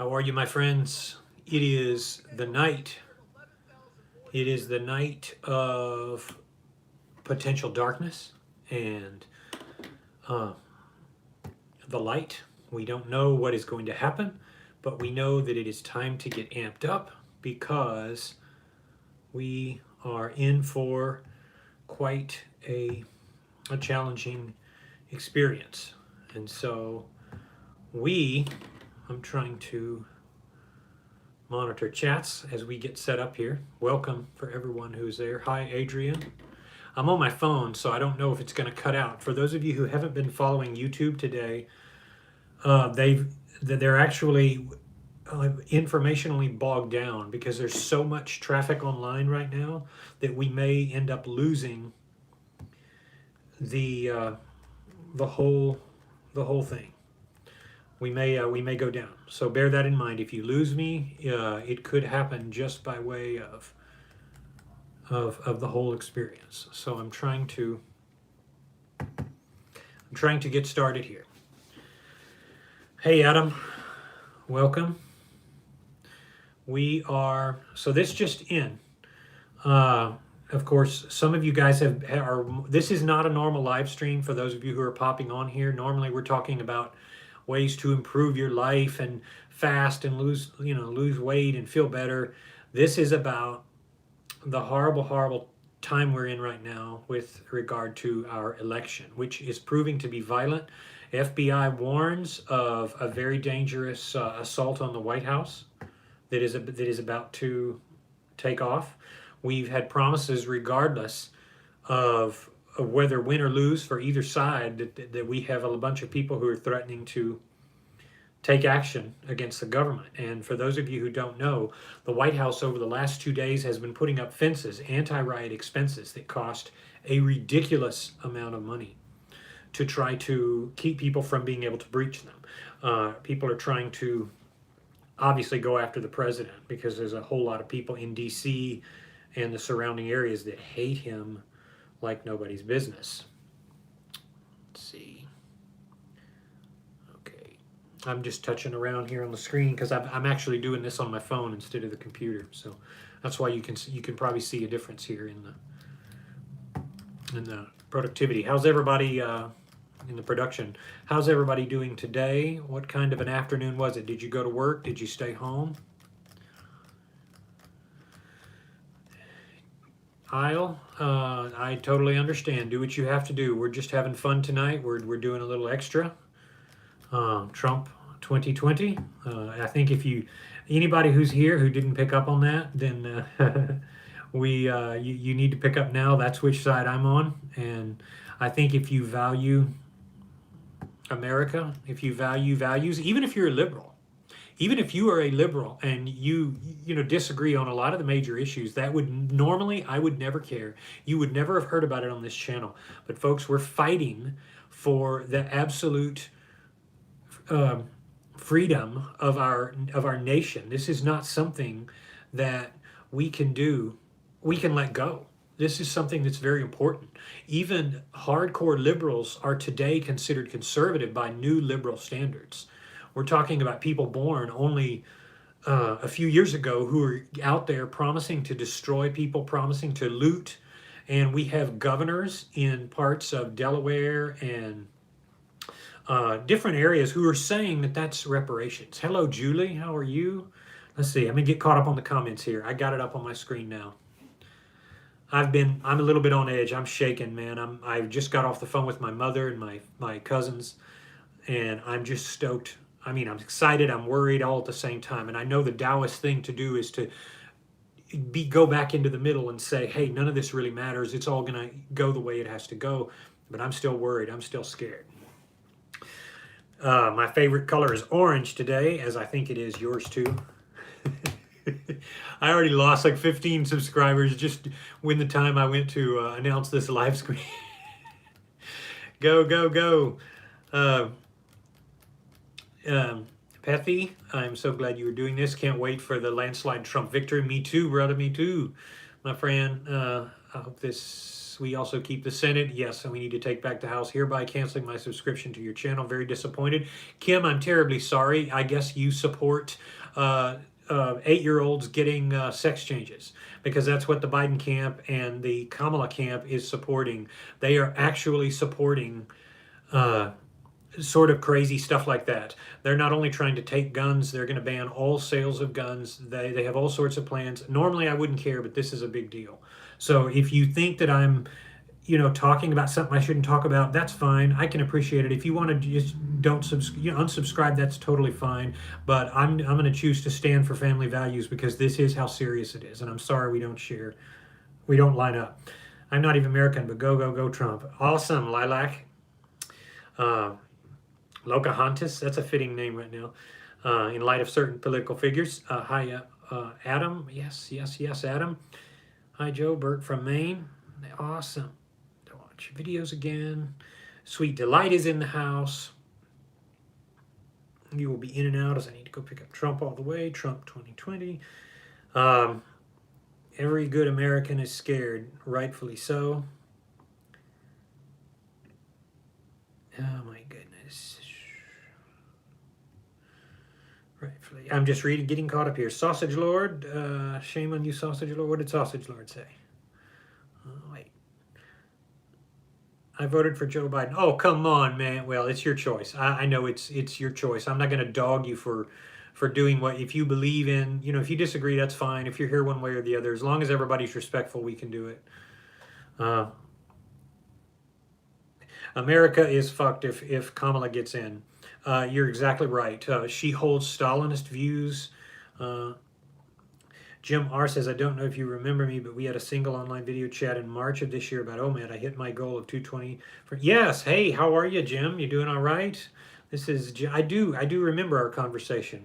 How are you, my friends? It is the night. It is the night of potential darkness and uh, the light. We don't know what is going to happen, but we know that it is time to get amped up because we are in for quite a challenging experience. And so I'm trying to monitor chats as we get set up here. Welcome for everyone who's there. Hi, Adrian. I'm on my phone, so I don't know if it's going to cut out. For those of you who haven't been following YouTube today, they're actually informationally bogged down because there's so much traffic online right now that we may end up losing the the whole the whole thing. We may go down. So bear that in mind. If you lose me, it could happen just by way of the whole experience. So I'm trying to get started here. Hey Adam, welcome. So this just in. Of course, some of you guys this is not a normal live stream for those of you who are popping on here. Normally we're talking about ways to improve your life and fast and lose weight and feel better. This is about the horrible time we're in right now with regard to our election, which is proving to be violent. FBI warns of a very dangerous assault on the White House that is about to take off. We've had promises, regardless of whether win or lose for either side, that we have a bunch of people who are threatening to take action against the government. And for those of you who don't know, the White House over the last 2 days has been putting up fences, anti-riot expenses that cost a ridiculous amount of money to try to keep people from being able to breach them. People are trying to obviously go after the president because there's a whole lot of people in DC and the surrounding areas that hate him like nobody's business. Let's see. Okay. I'm just touching around here on the screen because I'm actually doing this on my phone instead of the computer. So that's why you can probably see a difference here in the productivity. How's everybody in the production? How's everybody doing today? What kind of an afternoon was it? Did you go to work? Did you stay home? I totally understand. Do what you have to do. We're just having fun tonight. We're doing a little extra. Trump 2020. I think if anybody who's here who didn't pick up on that, then you need to pick up now. That's which side I'm on. And I think if you value America, if you value values, even if you're a liberal, even if you are a liberal and you disagree on a lot of the major issues, that would normally, I would never care. You would never have heard about it on this channel. But folks, we're fighting for the absolute freedom of our nation. This is not something that we can let go. This is something that's very important. Even hardcore liberals are today considered conservative by new liberal standards. We're talking about people born only a few years ago who are out there promising to destroy people, promising to loot. And we have governors in parts of Delaware and different areas who are saying that that's reparations. Hello, Julie. How are you? Let's see. I'm going to get caught up on the comments here. I got it up on my screen now. I'm a little bit on edge. I'm shaking, man. I just got off the phone with my mother and my cousins, and I'm just stoked. I mean, I'm excited, I'm worried all at the same time. And I know the Taoist thing to do is to go back into the middle and say, hey, none of this really matters. It's all going to go the way it has to go. But I'm still worried. I'm still scared. My favorite color is orange today, as I think it is yours too. I already lost like 15 subscribers just when the time I went to announce this live screen. Go. Pethy, I'm so glad you were doing this. Can't wait for the landslide Trump victory. Me too, brother. Me too, my friend. I hope this We also keep the Senate. Yes, and we need to take back the House, hereby canceling my subscription to your channel. Very disappointed. Kim, I'm terribly sorry. I guess you support 8-year-olds getting sex changes, because that's what the Biden camp and the Kamala camp is supporting. They are actually supporting sort of crazy stuff like that. They're not only trying to take guns, they're going to ban all sales of guns. They have all sorts of plans. Normally I wouldn't care, but this is a big deal. So if you think that I'm, talking about something I shouldn't talk about, that's fine. I can appreciate it. If you want to just don't unsubscribe, that's totally fine. But I'm going to choose to stand for family values, because this is how serious it is. And I'm sorry we don't line up. I'm not even American, but go Trump. Awesome, Lilac. Locahontas, that's a fitting name right now, in light of certain political figures. Hi, Adam. Yes, Adam. Hi, Joe. Bert from Maine. Awesome. Watch videos again. Sweet Delight is in the house. You will be in and out as I need to go pick up Trump all the way. Trump 2020. Every good American is scared, rightfully so. Oh my goodness. Rightfully. I'm just reading, getting caught up here. Sausage Lord. Shame on you, Sausage Lord. What did Sausage Lord say? Wait. I voted for Joe Biden. Oh, come on, man. Well, it's your choice. I know it's your choice. I'm not going to dog you for doing what, if you believe in, if you disagree, that's fine. If you're here one way or the other, as long as everybody's respectful, we can do it. America is fucked if Kamala gets in. You're exactly right. She holds Stalinist views. Jim R. says, I don't know if you remember me, but we had a single online video chat in March of this year about OMAD. I hit my goal of 220. Yes. Hey, how are you, Jim? You doing all right? This is, I do remember our conversation.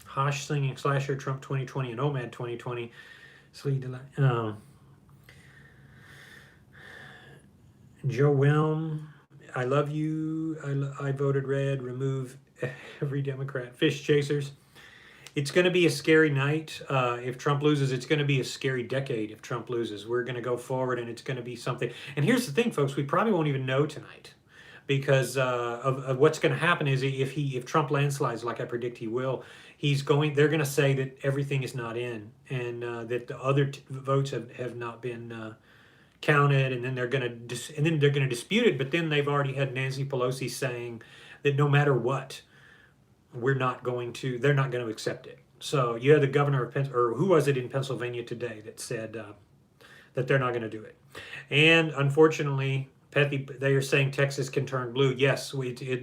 Hosh singing Slasher, Trump 2020, and OMAD 2020. Sweet delight. Joe Wilm, I love you. I voted red. Remove every Democrat. Fish chasers. It's going to be a scary night if Trump loses. It's going to be a scary decade if Trump loses. We're going to go forward, and it's going to be something. And here's the thing, folks. We probably won't even know tonight, because of what's going to happen is if Trump landslides like I predict he will, they're going to say that everything is not in, and that the other votes have not been counted, and then they're going to dispute it. But then they've already had Nancy Pelosi saying that no matter what, they're not going to accept it. So you had the governor of or who was it in Pennsylvania today that said that they're not going to do it. And unfortunately, they are saying Texas can turn blue. Yes,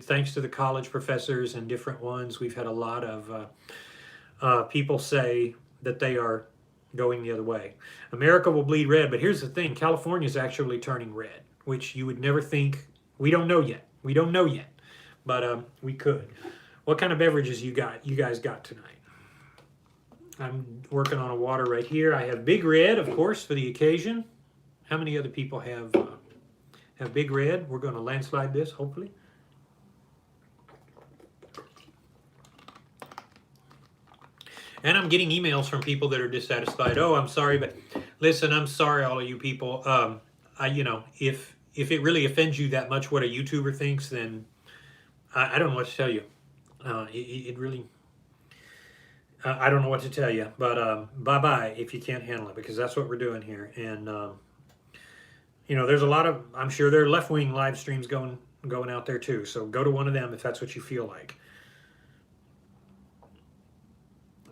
thanks to the college professors and different ones, we've had a lot of people say that they are going the other way. America will bleed red, but here's the thing. California is actually turning red, which you would never think. We don't know yet. But we could. What kind of beverages you guys got tonight? I'm working on a water right here. I have Big Red, of course, for the occasion. How many other people have Big Red? We're going to landslide this, hopefully. And I'm getting emails from people that are dissatisfied. Oh, I'm sorry, but listen, I'm sorry, all of you people. If it really offends you that much what a YouTuber thinks, then I don't know what to tell you. It really, I don't know what to tell you. But bye-bye if you can't handle it, because that's what we're doing here. And there's a lot of, I'm sure there are left-wing live streams going out there too. So go to one of them if that's what you feel like.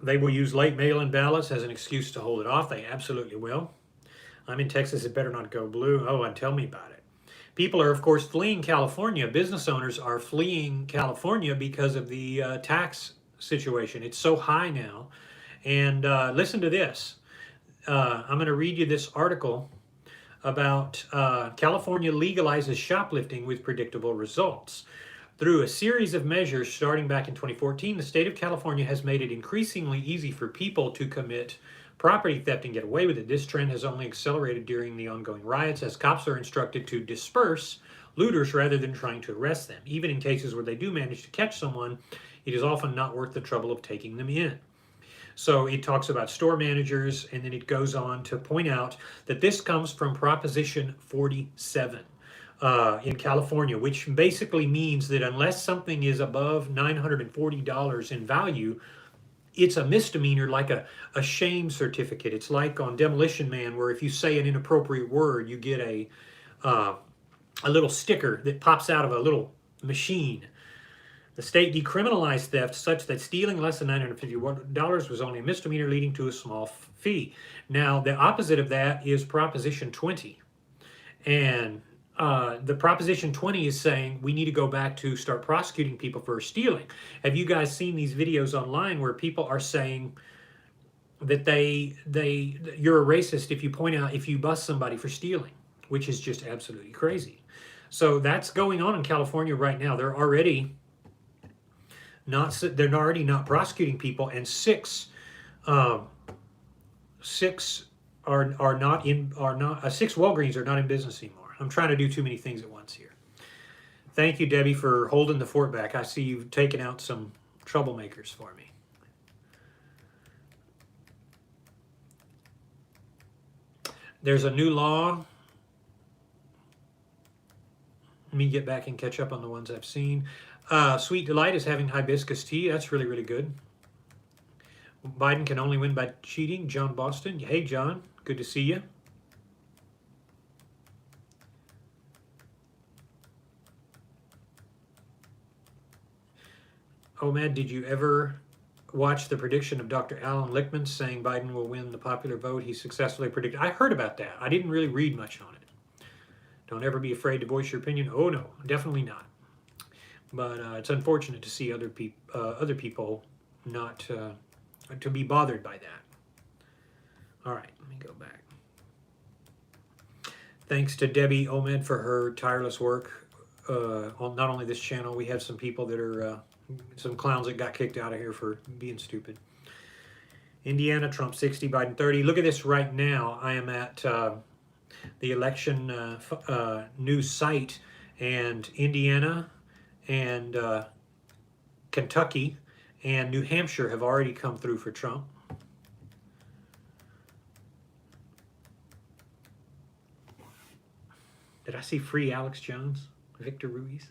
They will use late mail-in ballots as an excuse to hold it off. They absolutely will. I'm in Texas. It better not go blue. Oh, and tell me about it. People are, of course, fleeing California. Business owners are fleeing California because of the tax situation. It's so high now. And listen to this. I'm going to read you this article about California legalizes shoplifting with predictable results. Through a series of measures starting back in 2014, the state of California has made it increasingly easy for people to commit property theft and get away with it. This trend has only accelerated during the ongoing riots, as cops are instructed to disperse looters rather than trying to arrest them. Even in cases where they do manage to catch someone, it is often not worth the trouble of taking them in. So it talks about store managers, and then it goes on to point out that this comes from Proposition 47 in California, which basically means that unless something is above $940 in value, it's a misdemeanor, like a shame certificate. It's like on Demolition Man, where if you say an inappropriate word, you get a little sticker that pops out of a little machine. The state decriminalized theft such that stealing less than $950 was only a misdemeanor, leading to a small fee. Now, the opposite of that is Proposition 20. And the Proposition 20 is saying we need to go back to start prosecuting people for stealing. Have you guys seen these videos online where people are saying that you're a racist if you bust somebody for stealing, which is just absolutely crazy. So that's going on in California right now. They're already not prosecuting people, and six Walgreens are not in business anymore. I'm trying to do too many things at once here. Thank you, Debbie, for holding the fort back. I see you've taken out some troublemakers for me. There's a new law. Let me get back and catch up on the ones I've seen. Sweet Delight is having hibiscus tea. That's really, really good. Biden can only win by cheating. John Boston. Hey, John. Good to see you. Omad, did you ever watch the prediction of Dr. Alan Lichtman saying Biden will win the popular vote? He successfully predicted. I heard about that. I didn't really read much on it. Don't ever be afraid to voice your opinion. Oh, no, definitely not. But it's unfortunate to see other people not to be bothered by that. All right, let me go back. Thanks to Debbie Omed for her tireless work on not only this channel. We have some people that are some clowns that got kicked out of here for being stupid. Indiana, Trump 60, Biden 30. Look at this right now. I am at the election news site, and Indiana and Kentucky and New Hampshire have already come through for Trump. Did I see free Alex Jones? Victor Ruiz?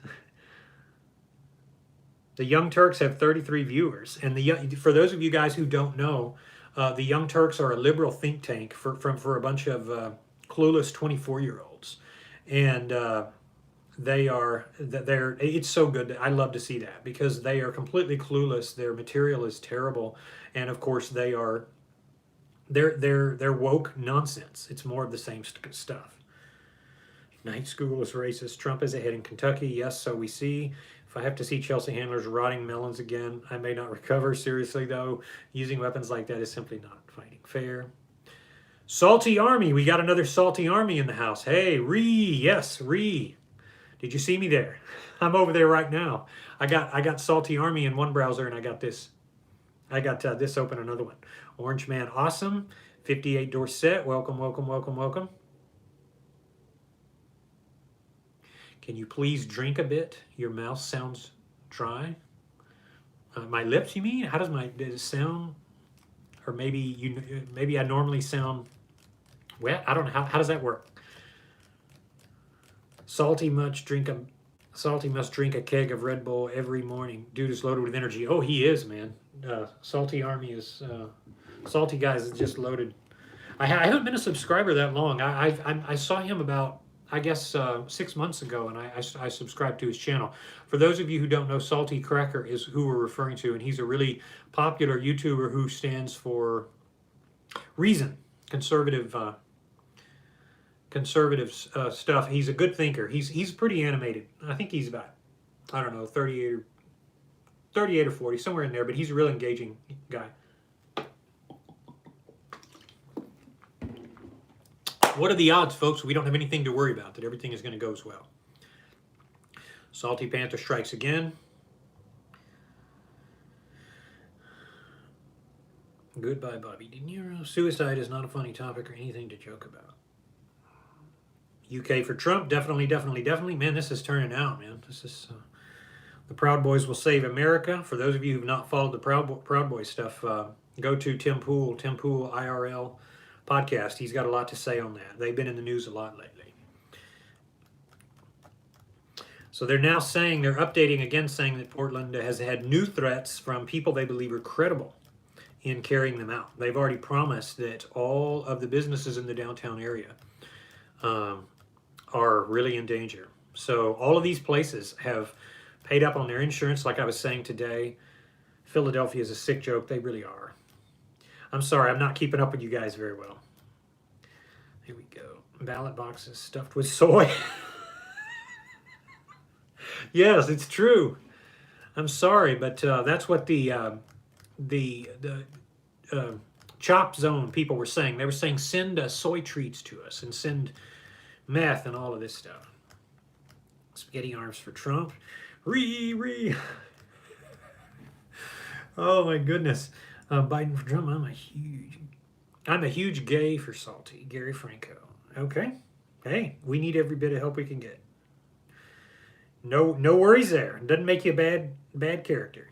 The Young Turks have 33 viewers. And for those of you guys who don't know, the Young Turks are a liberal think tank for a bunch of clueless 24-year-olds. And it's so good. I love to see that because they are completely clueless. Their material is terrible. And of course they're woke nonsense. It's more of the same stuff. Night school is racist. Trump is ahead in Kentucky. Yes, so we see. If I have to see Chelsea Handler's rotting melons again, I may not recover. Seriously, though, using weapons like that is simply not fighting fair. Salty Army. We got another Salty Army in the house. Hey, yes, Did you see me there? I'm over there right now. I got Salty Army in one browser, and I got this. I got this open, another one. Orange Man Awesome. 58 Dorset. Welcome, welcome, welcome, welcome. Can you please drink a bit? Your mouth sounds dry. My lips, you mean? How does it sound? Or maybe I normally sound wet. I don't know. How does that work? Salty must drink a keg of Red Bull every morning. Dude is loaded with energy. Oh, he is, man. Salty Army is Salty Guys is just loaded. I haven't been a subscriber that long. I saw him about, I guess, 6 months ago, and I subscribed to his channel. For those of you who don't know, Salty Cracker is who we're referring to, and he's a really popular YouTuber who stands for reason, conservative stuff. He's a good thinker. He's pretty animated. I think he's about, I don't know, 38 or 40, somewhere in there, but he's a real engaging guy. What are the odds, folks? We don't have anything to worry about, that everything is going to go as well. Salty Panther strikes again. Goodbye, Bobby De Niro. Suicide is not a funny topic or anything to joke about. UK for Trump. Definitely, definitely, definitely. Man, this is turning out, man. This is the Proud Boys will save America. For those of you who have not followed the Proud Boys stuff, Go to Tim Pool IRL podcast. He's got a lot to say on that. They've been in the news a lot lately. So they're now saying, they're updating again, saying that Portland has had new threats from people they believe are credible in carrying them out. They've already promised that all of the businesses in the downtown area are really in danger. So all of these places have paid up on their insurance, like I was saying today. Philadelphia is a sick joke. They really are. I'm sorry, I'm not keeping up with you guys very well. Here we go. Ballot boxes stuffed with soy. Yes, it's true. I'm sorry, but that's what the Chop Zone people were saying. They were saying send soy treats to us and send meth and all of this stuff. Spaghetti arms for Trump. Re. Oh my goodness. Biden for Trump. I'm a huge gay for Salty. Gary Franco. Okay. Hey, we need every bit of help we can get. No worries there. Doesn't make you a bad character.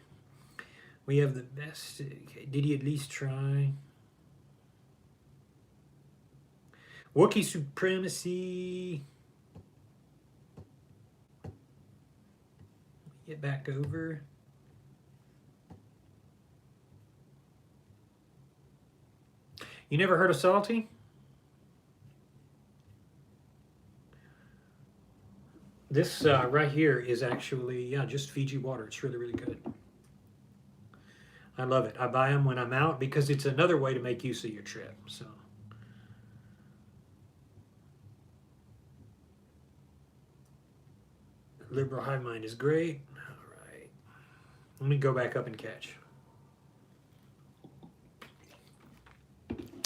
We have the best. Okay. Did he at least try? Wookiee supremacy. Get back over. You never heard of Salty? This right here is actually, yeah, just Fiji water. It's really, really good. I love it. I buy them when I'm out because it's another way to make use of your trip. So, liberal hive mind is great. All right. Let me go back up and catch.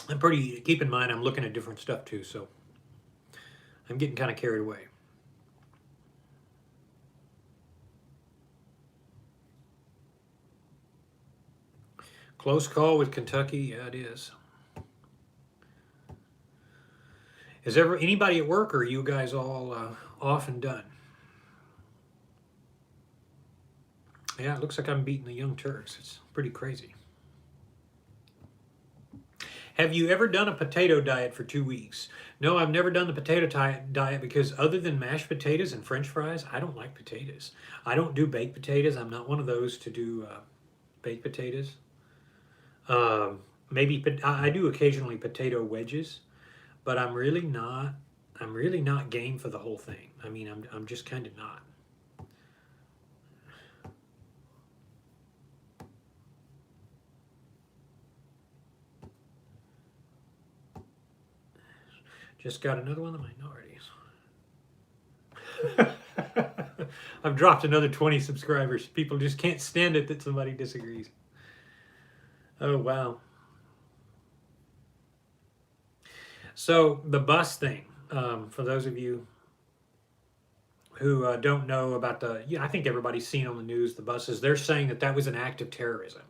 I'm pretty, keep in mind, I'm looking at different stuff too, so I'm getting kind of carried away. Close call with Kentucky. Yeah, it is. Is ever anybody at work, or are you guys all off and done? Yeah, it looks like I'm beating the Young Turks. It's pretty crazy. Have you ever done a potato diet for 2 weeks? No, I've never done the potato diet because other than mashed potatoes and French fries, I don't like potatoes. I don't do baked potatoes. I'm not one of those to do baked potatoes. Maybe I do occasionally potato wedges, but I'm really not game for the whole thing. I mean, I'm just kind of not. Just got another one of the minorities. I've dropped another 20 subscribers. People just can't stand it that somebody disagrees. Oh, wow. So the bus thing, for those of you who don't know about I think everybody's seen on the news the buses. They're saying that was an act of terrorism,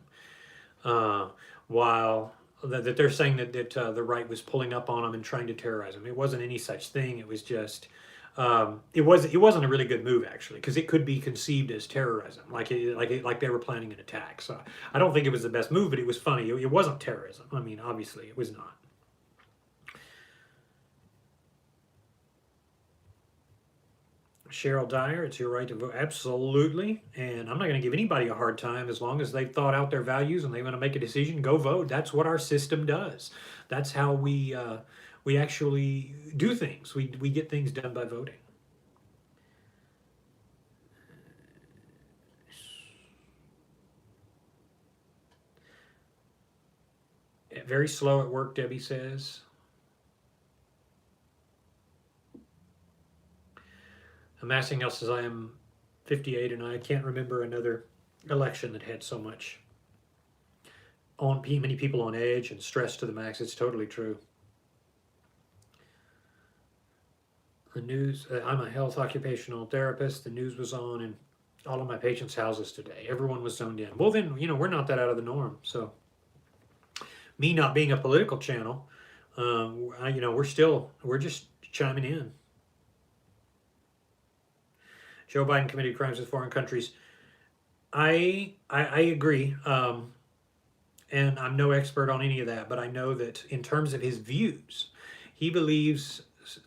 while that they're saying that the right was pulling up on them and trying to terrorize them. It wasn't any such thing. It was just it wasn't a really good move actually, because it could be conceived as terrorism, like they were planning an attack. So I don't think it was the best move, but it was funny. It wasn't terrorism. I mean, obviously, it was not. Cheryl Dyer, it's your right to vote. Absolutely. And I'm not going to give anybody a hard time as long as they've thought out their values and they want to make a decision, go vote. That's what our system does. That's how we actually do things. We get things done by voting. Very slow at work, Debbie says. Amassing else says, I am 58 and I can't remember another election that had so many people on edge and stressed to the max. It's totally true. The news, I'm a health occupational therapist. The news was on in all of my patients' houses today. Everyone was zoned in. Well, then, we're not that out of the norm. So me not being a political channel, we're just chiming in. Joe Biden committed crimes with foreign countries. I agree. and I'm no expert on any of that, but I know that in terms of his views, he believes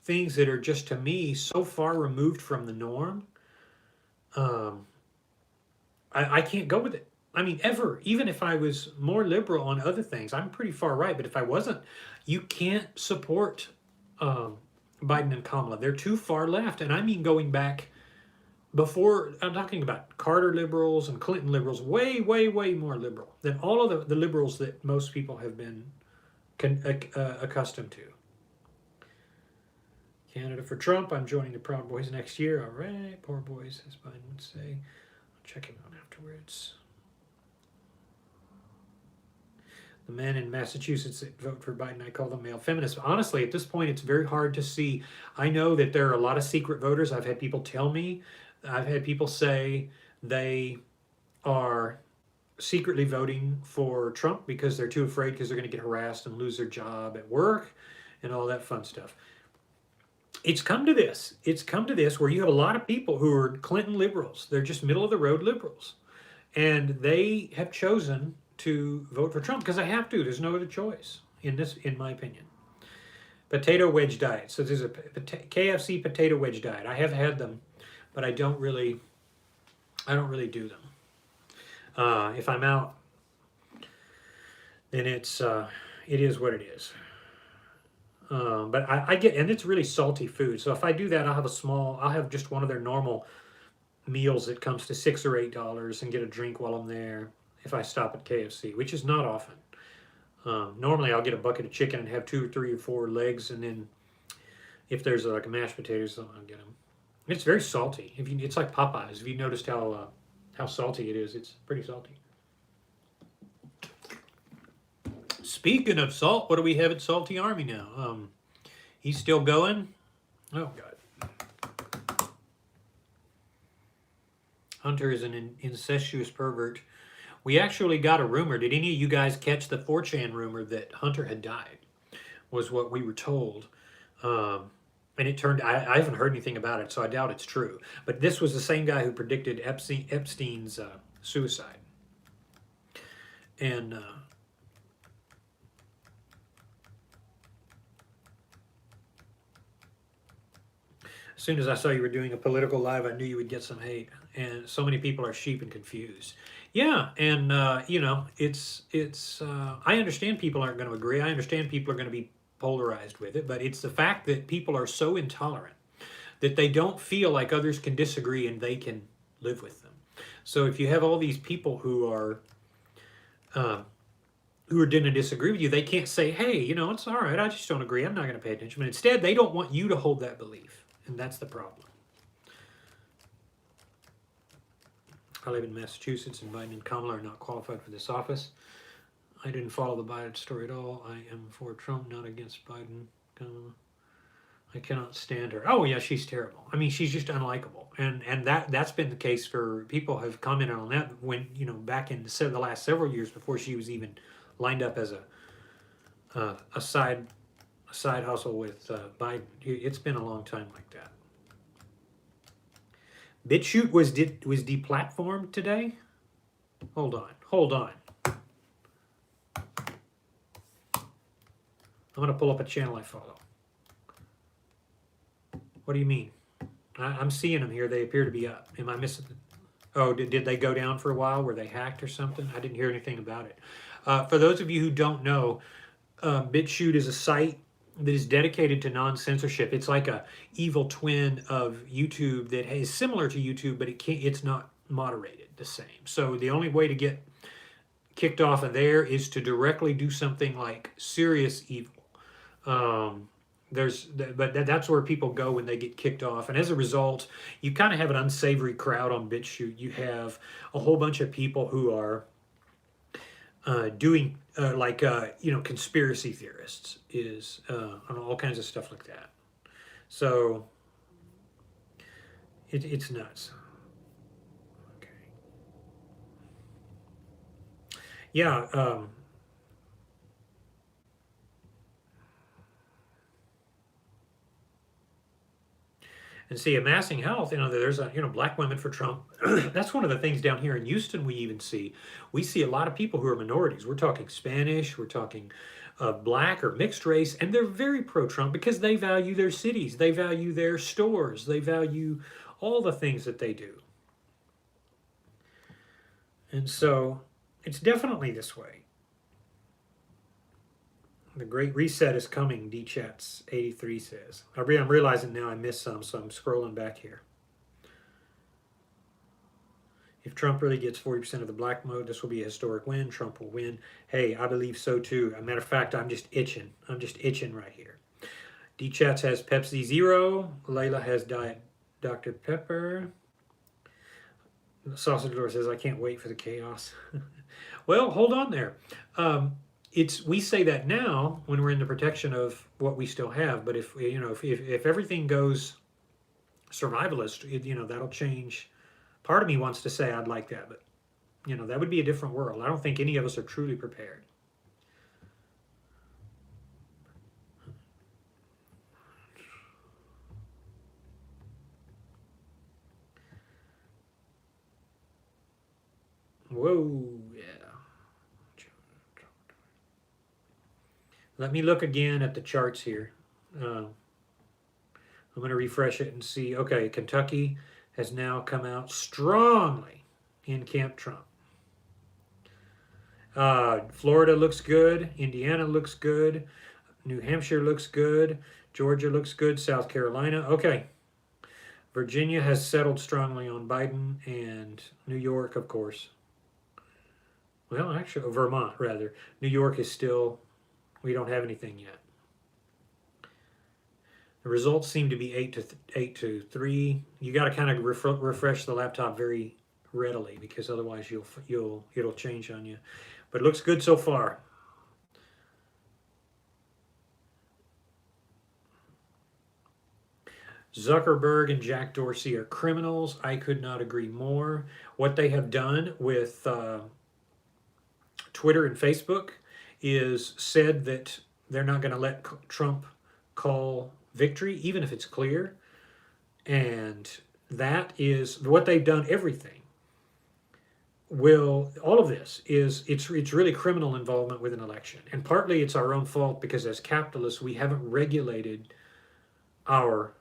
things that are just to me so far removed from the norm. Um, I can't go with it. I mean, ever. Even if I was more liberal on other things, I'm pretty far right. But if I wasn't, you can't support um, Biden and Kamala. They're too far left. And I mean, going back before, I'm talking about Carter liberals and Clinton liberals, way, way, way more liberal than all of the liberals that most people have been accustomed to. Canada for Trump. I'm joining the Proud Boys next year. All right. Poor boys, as Biden would say. I'll check him out afterwards. The men in Massachusetts that vote for Biden, I call them male feminists. Honestly, at this point, it's very hard to see. I know that there are a lot of secret voters. I've had people tell me, I've had people say they are secretly voting for Trump because they're too afraid because they're going to get harassed and lose their job at work and all that fun stuff. It's come to this. It's come to this where you have a lot of people who are Clinton liberals. They're just middle of the road liberals. And they have chosen to vote for Trump because I have to. There's no other choice in this, in my opinion. Potato wedge diet. So there's a KFC potato wedge diet. I have had them, but I don't really do them. If I'm out, then it is what it is. But I get, and it's really salty food. So if I do that, I'll have just one of their normal meals that comes to $6 or $8 and get a drink while I'm there if I stop at KFC, which is not often. Normally I'll get a bucket of chicken and have 2 or 3 or 4 legs, and then if there's like a mashed potatoes, I'll get them. It's very salty. It's like Popeyes. Have you noticed how salty it is? It's pretty salty. Speaking of salt, what do we have at Salty Army now? He's still going? Oh, God. Hunter is an incestuous pervert. We actually got a rumor. Did any of you guys catch the 4chan rumor that Hunter had died? Was what we were told. And it turned, I haven't heard anything about it, so I doubt it's true. But this was the same guy who predicted Epstein's suicide. And as soon as I saw you were doing a political live, I knew you would get some hate. And so many people are sheep and confused. Yeah, and it's I understand people aren't going to agree. I understand people are going to be polarized with it, but it's the fact that people are so intolerant that they don't feel like others can disagree and they can live with them. So if you have all these people who are going to disagree with you, they can't say, hey, it's all right, I just don't agree, I'm not going to pay attention. But instead, they don't want you to hold that belief, and that's the problem. I live in Massachusetts, and Biden and Kamala are not qualified for this office. I didn't follow the Biden story at all. I am for Trump, not against Biden. Kamala. I cannot stand her. Oh yeah, she's terrible. I mean, she's just unlikable, and that's been the case for people have commented on that when back in the last several years before she was even lined up as a side hustle with Biden. It's been a long time like that. BitChute was deplatformed today. Hold on. I'm gonna pull up a channel I follow. What do you mean? I'm seeing them here. They appear to be up. Am I missing? Oh, did they go down for a while? Were they hacked or something? I didn't hear anything about it. For those of you who don't know, BitChute is a site that is dedicated to non-censorship. It's like a evil twin of YouTube that is similar to YouTube, but it's not moderated the same. So the only way to get kicked off of there is to directly do something like serious evil. But that's where people go when they get kicked off, and as a result, you kind of have an unsavory crowd on BitChute. You have a whole bunch of people who are doing conspiracy theorists on all kinds of stuff like that. So it's nuts. Okay. Yeah. And see, amassing health, there's black women for Trump. That's one of the things down here in Houston we even see. We see a lot of people who are minorities. We're talking Spanish, we're talking black or mixed race, and they're very pro-Trump because they value their cities, they value their stores, they value all the things that they do. And so it's definitely this way. The Great Reset is coming, D-Chats 83 says. I'm realizing now I missed some, so I'm scrolling back here. If Trump really gets 40% of the black vote, this will be a historic win. Trump will win. Hey, I believe so too. As a matter of fact, I'm just itching. I'm just itching right here. D-Chats has Pepsi Zero. Layla has Diet Dr. Pepper. Sausage Lord says, I can't wait for the chaos. Well, hold on there. We say that now when we're in the protection of what we still have, but if everything goes survivalist, that'll change. Part of me wants to say I'd like that, but that would be a different world. I don't think any of us are truly prepared. Whoa, yeah. Let me look again at the charts here. I'm going to refresh it and see. Okay, Kentucky has now come out strongly in Camp Trump. Florida looks good. Indiana looks good. New Hampshire looks good. Georgia looks good. South Carolina. Okay. Virginia has settled strongly on Biden, and New York, of course. Well, actually, Vermont, rather. New York is still, we don't have anything yet. The results seem to be 8 to 3. You got to kind of refresh the laptop very readily because otherwise it'll change on you. But it looks good so far. Zuckerberg and Jack Dorsey are criminals. I could not agree more. What they have done with Twitter and Facebook is said that they're not going to let Trump call victory, even if it's clear. And that is what they've done. Everything all of this is it's really criminal involvement with an election, and partly it's our own fault because as capitalists we haven't regulated our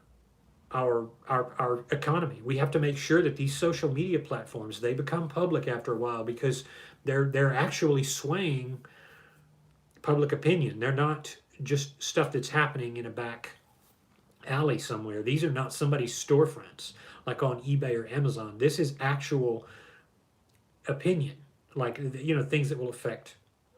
economy. We have to make sure that these social media platforms, they become public after a while because they're actually swaying public opinion. They're not just stuff that's happening in a back alley somewhere. These are not somebody's storefronts like on eBay or Amazon. This is actual opinion, like things that will affect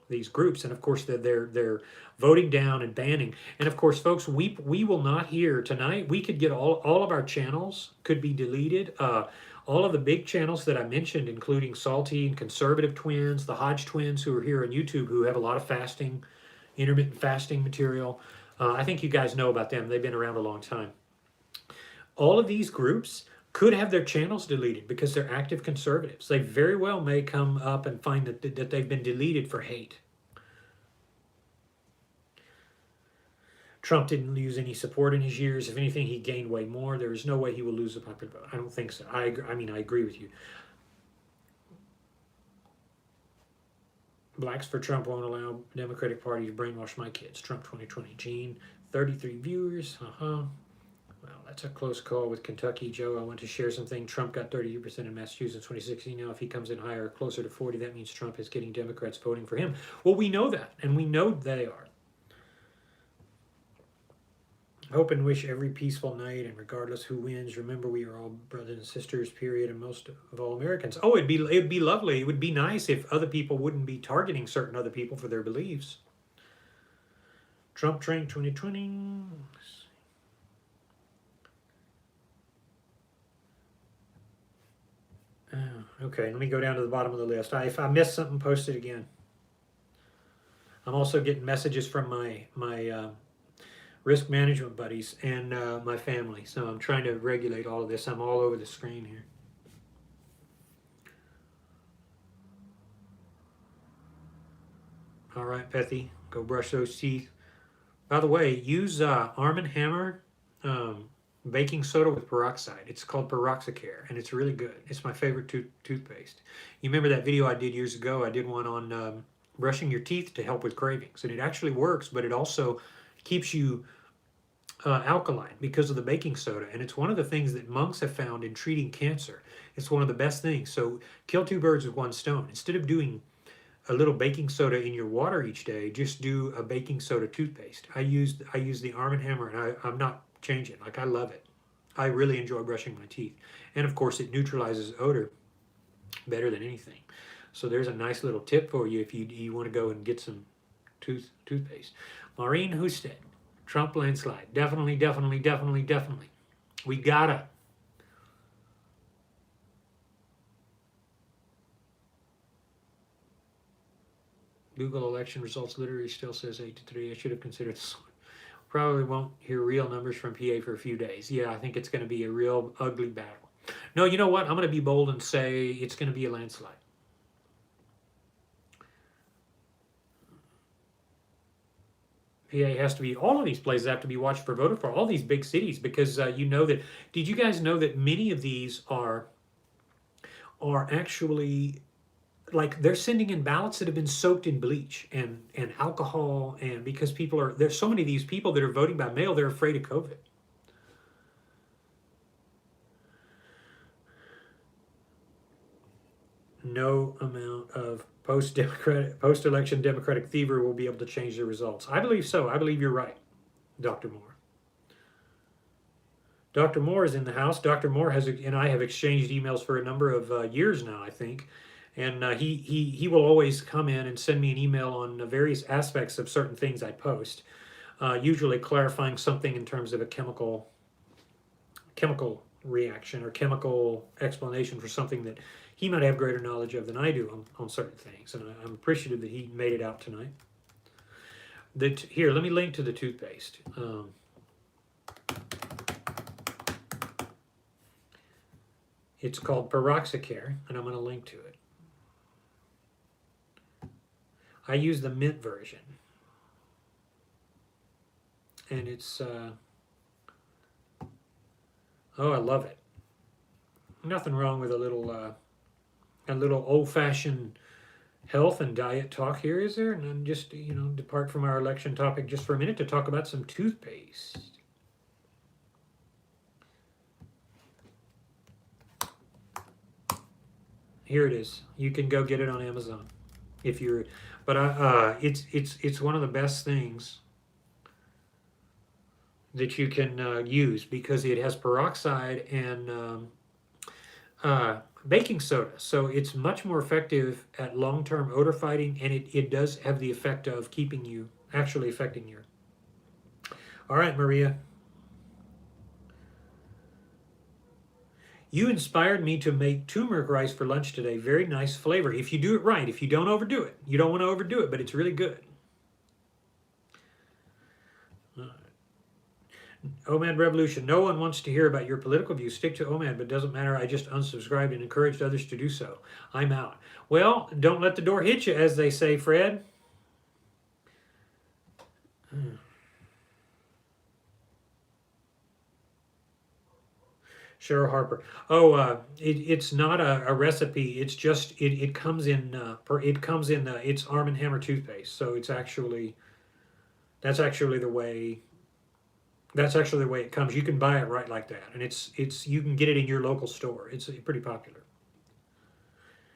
these groups. And of course they're voting down and banning. And of course, folks, we will not hear tonight. We could get all of our channels could be deleted. All of the big channels that I mentioned, including Salty and Conservative Twins, the Hodge Twins, who are here on YouTube, who have a lot of fasting, intermittent fasting material. I think you guys know about them. They've been around a long time. All of these groups could have their channels deleted because they're active conservatives. They very well may come up and find that they've been deleted for hate. Trump didn't lose any support in his years. If anything, he gained way more. There is no way he will lose the popular vote. I don't think so. I agree with you. Blacks for Trump won't allow Democratic Party to brainwash my kids. Trump 2020. Gene, 33 viewers. Well, that's a close call with Kentucky. Joe, I want to share something. Trump got 32% in Massachusetts 2016. Now, if he comes in higher, closer to 40, that means Trump is getting Democrats voting for him. Well, we know that, and we know they are. Hope and wish every peaceful night, and regardless who wins, remember we are all brothers and sisters, period, and most of all Americans. Oh, it'd be lovely. It would be nice if other people wouldn't be targeting certain other people for their beliefs. Trump train 2020. Okay, let me go down to the bottom of the list. If I missed something, post it again. I'm also getting messages from my risk management buddies and my family, so I'm trying to regulate all of this. I'm all over the screen here. All right, Pethy, go brush those teeth. By the way, use Arm & Hammer baking soda with peroxide. It's called Peroxicare, and it's really good. It's my favorite toothpaste. You remember that video I did years ago? I did one on brushing your teeth to help with cravings, and it actually works, but it also keeps you alkaline because of the baking soda. And it's one of the things that monks have found in treating cancer. It's one of the best things. So kill two birds with one stone. Instead of doing a little baking soda in your water each day, just do a baking soda toothpaste. I use the Arm & Hammer, and I'm not changing. Like, I love it. I really enjoy brushing my teeth. And of course, it neutralizes odor better than anything. So there's a nice little tip for you if you want to go and get some toothpaste. Maureen Husted, Trump landslide. Definitely, definitely, definitely, definitely. We gotta. Google election results literally still says 8-3. I should have considered this one. Probably won't hear real numbers from PA for a few days. Yeah, I think it's going to be a real ugly battle. No, you know what? I'm going to be bold and say it's going to be a landslide. PA has to be, all of these places have to be watched for voter fraud, all these big cities, because you know that, did you guys know that many of these are actually, like, they're sending in ballots that have been soaked in bleach and alcohol, and because people are, there's so many of these people that are voting by mail, they're afraid of COVID. No amount of post-election Democratic thievery will be able to change the results. I believe so. I believe you're right, Dr. Moore. Dr. Moore is in the house. Dr. Moore and I have exchanged emails for a number of years now, I think. And he will always come in and send me an email on various aspects of certain things I post, usually clarifying something in terms of a chemical reaction or chemical explanation for something that he might have greater knowledge of than I do on certain things. And I'm appreciative that he made it out tonight. Here, let me link to the toothpaste. It's called Peroxicare, and I'm going to link to it. I use the mint version, and it's oh, I love it. Nothing wrong with a little old-fashioned health and diet talk here, is there? And then just, depart from our election topic just for a minute to talk about some toothpaste. Here it is. You can go get it on Amazon if you're, but it's one of the best things that you can use because it has peroxide and baking soda. So it's much more effective at long-term odor fighting, and it does have the effect of keeping you, actually affecting your. All right, Maria. You inspired me to make turmeric rice for lunch today. Very nice flavor. If you do it right, if you don't overdo it. You don't want to overdo it, but it's really good. OMAD Revolution. No one wants to hear about your political views. Stick to OMAD, but it doesn't matter. I just unsubscribed and encouraged others to do so. I'm out. Well, don't let the door hit you, as they say, Fred. Cheryl Harper. Oh, it's not a recipe. It's just it comes in it's Arm & Hammer toothpaste. So it's actually that's actually the way it comes. You can buy it right like that, and it's you can get it in your local store. It's pretty popular.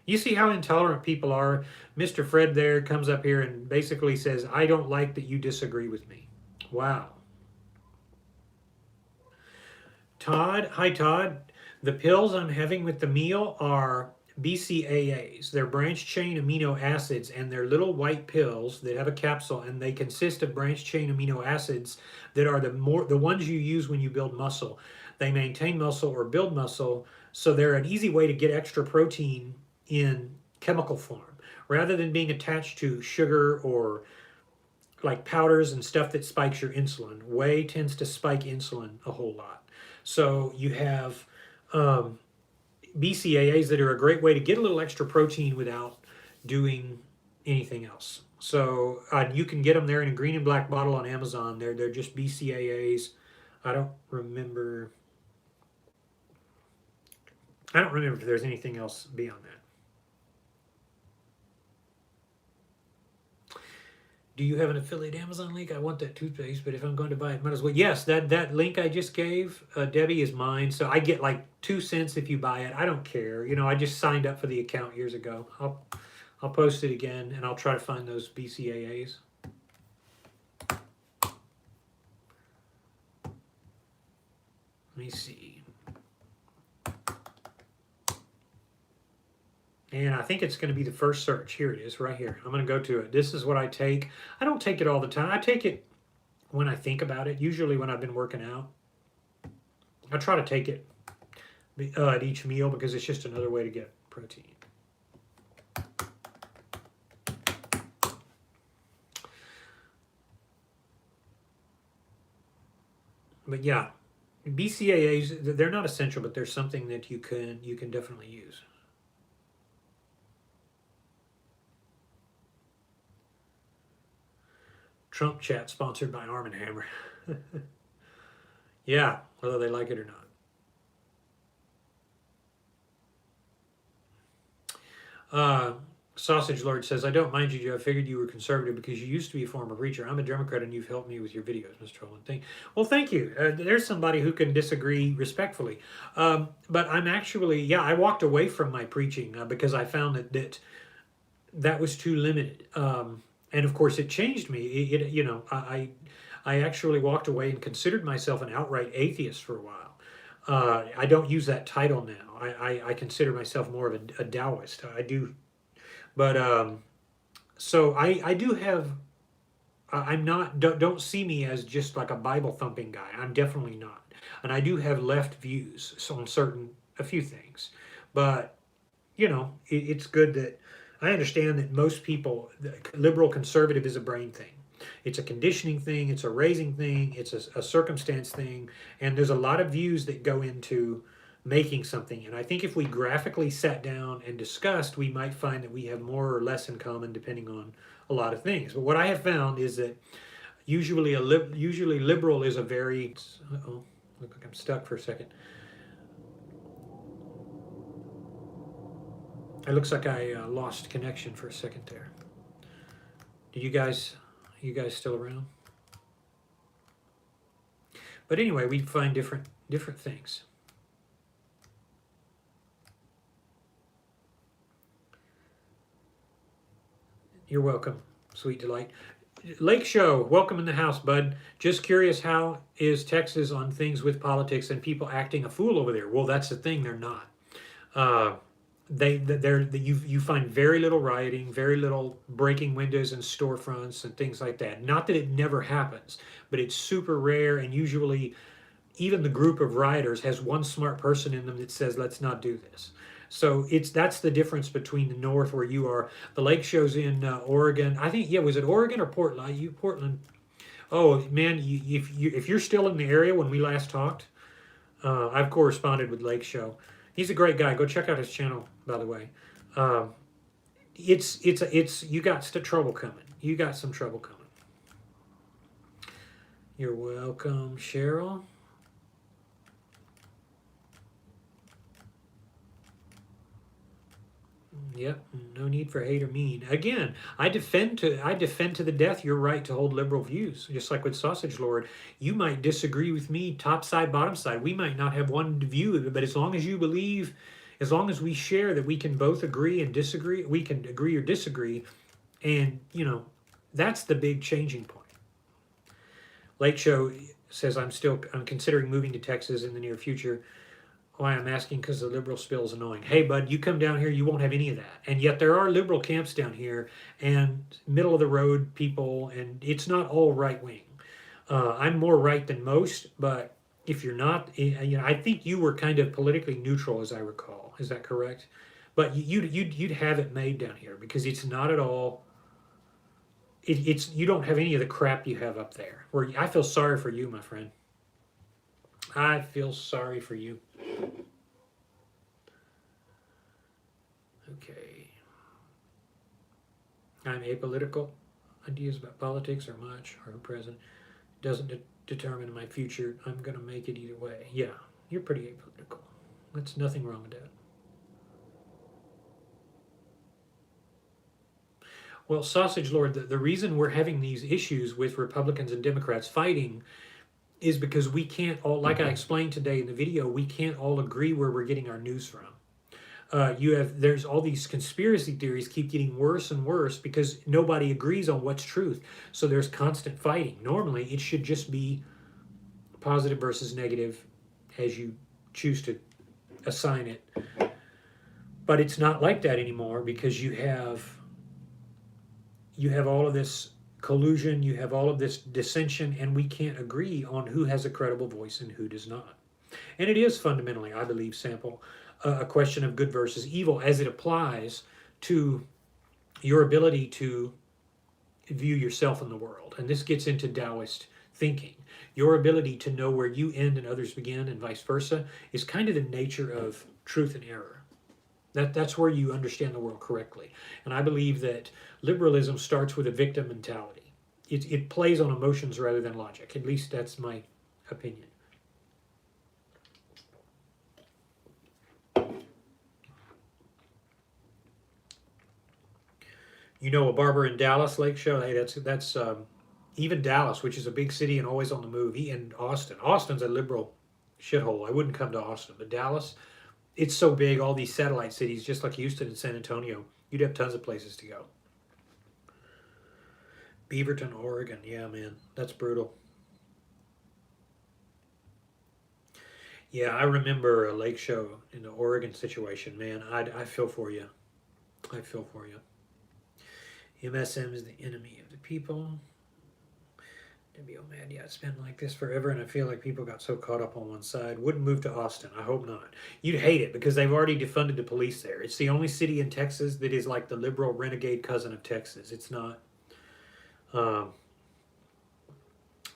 You see how intolerant people are. Mr. Fred there comes up here and basically says, "I don't like that you disagree with me." Wow. Todd, hi Todd. The pills I'm having with the meal are BCAAs. They're branched chain amino acids, and they're little white pills that have a capsule, and they consist of branched chain amino acids that are the ones you use when you build muscle. They maintain muscle or build muscle, so they're an easy way to get extra protein in chemical form rather than being attached to sugar or like powders and stuff that spikes your insulin. Whey tends to spike insulin a whole lot. So you have BCAAs that are a great way to get a little extra protein without doing anything else. So you can get them there in a green and black bottle on Amazon. They're just BCAAs. I don't remember. I don't remember if there's anything else beyond that. Do you have an affiliate Amazon link? I want that toothpaste, but if I'm going to buy it, might as well. Yes, that link I just gave, Debbie, is mine. So I get like 2 cents if you buy it. I don't care. You know, I just signed up for the account years ago. I'll post it again, and I'll try to find those BCAAs. Let me see. And I think it's going to be the first search. Here it is, right here. I'm going to go to it. This is what I take. I don't take it all the time. I take it when I think about it, usually when I've been working out. I try to take it at each meal because it's just another way to get protein. But yeah, BCAAs, they're not essential, but they're something that you can definitely use. Trump chat sponsored by Arm & Hammer. Yeah, whether they like it or not. Sausage Lord says, I don't mind you, Joe. I figured you were conservative because you used to be a former preacher. I'm a Democrat and you've helped me with your videos, Mr. Holland. Well, thank you. There's somebody who can disagree respectfully. But I'm actually, yeah, I walked away from my preaching because I found that was too limited. And of course, it changed me. You know, I actually walked away and considered myself an outright atheist for a while. I don't use that title now. I consider myself more of a Taoist. I do, but so I do have. I'm not. Don't see me as just like a Bible thumping guy. I'm definitely not. And I do have left views on a few things, but you know, it's good that I understand that most people, liberal conservative is a brain thing. It's a conditioning thing, it's a raising thing, it's a circumstance thing, and there's a lot of views that go into making something. And I think if we graphically sat down and discussed, we might find that we have more or less in common depending on a lot of things. But what I have found is that usually liberal is a very, uh-oh, look like I'm stuck for a second. It looks like I lost connection for a second there. Do you guys still around? But anyway, we find different things. You're welcome, sweet delight. Lake Show, welcome in the house, bud. Just curious, how is Texas on things with politics and people acting a fool over there? Well, that's the thing, they're not. You find very little rioting, very little breaking windows in storefronts and things like that. Not that it never happens, but it's super rare, and usually even the group of rioters has one smart person in them that says, let's not do this. So that's the difference between the north where you are. The lake show's in Oregon. I think, yeah, was it Oregon or Portland? Portland. Oh man, if you're still in the area when we last talked, I've corresponded with Lake Show. He's a great guy. Go check out his channel, by the way. You got trouble coming. You got some trouble coming. You're welcome, Cheryl. Yep, no need for hate or mean. Again, I defend to the death your right to hold liberal views. Just like with Sausage Lord, you might disagree with me, top side, bottom side. We might not have one view, but as long as you believe, as long as we share that we can both agree and disagree, we can agree or disagree, and you know, that's the big changing point. Lake Show says I'm considering moving to Texas in the near future. Why I'm asking, because the liberal spill is annoying. Hey, bud, you come down here, you won't have any of that. And yet there are liberal camps down here and middle of the road people, and it's not all right wing. I'm more right than most, but if you're not, you know, I think you were kind of politically neutral, as I recall. Is that correct? But you'd have it made down here because it's not at all. It's you don't have any of the crap you have up there. Where I feel sorry for you, my friend. I feel sorry for you. Okay. I'm apolitical. Ideas about politics are much, or present. Doesn't determine my future. I'm going to make it either way. Yeah, you're pretty apolitical. That's nothing wrong with that. Well, Sausage Lord, the reason we're having these issues with Republicans and Democrats fighting is because we can't all, like I explained today in the video, we can't all agree where we're getting our news from. There's all these conspiracy theories keep getting worse and worse because nobody agrees on what's truth. So there's constant fighting. Normally, it should just be positive versus negative as you choose to assign it. But it's not like that anymore because you have all of this collusion, you have all of this dissension, and we can't agree on who has a credible voice and who does not. And it is fundamentally, I believe, Sample, a question of good versus evil as it applies to your ability to view yourself in the world. And this gets into Taoist thinking. Your ability to know where you end and others begin and vice versa is kind of the nature of truth and error. That's where you understand the world correctly. And I believe that liberalism starts with a victim mentality. It plays on emotions rather than logic. At least that's my opinion. You know, a barber in Dallas, Lake Show. Hey, that's even Dallas, which is a big city and always on the move. And Austin. Austin's a liberal shithole. I wouldn't come to Austin, but Dallas, it's so big. All these satellite cities, just like Houston and San Antonio, you'd have tons of places to go. Beaverton, Oregon. Yeah, man, that's brutal. Yeah, I remember a Lake Show in the Oregon situation. Man, I feel for you. I feel for you. MSM is the enemy of the people. WO mad, yeah, it's been like this forever, and I feel like people got so caught up on one side. Wouldn't move to Austin. I hope not. You'd hate it because they've already defunded the police there. It's the only city in Texas that is like the liberal renegade cousin of Texas. It's not.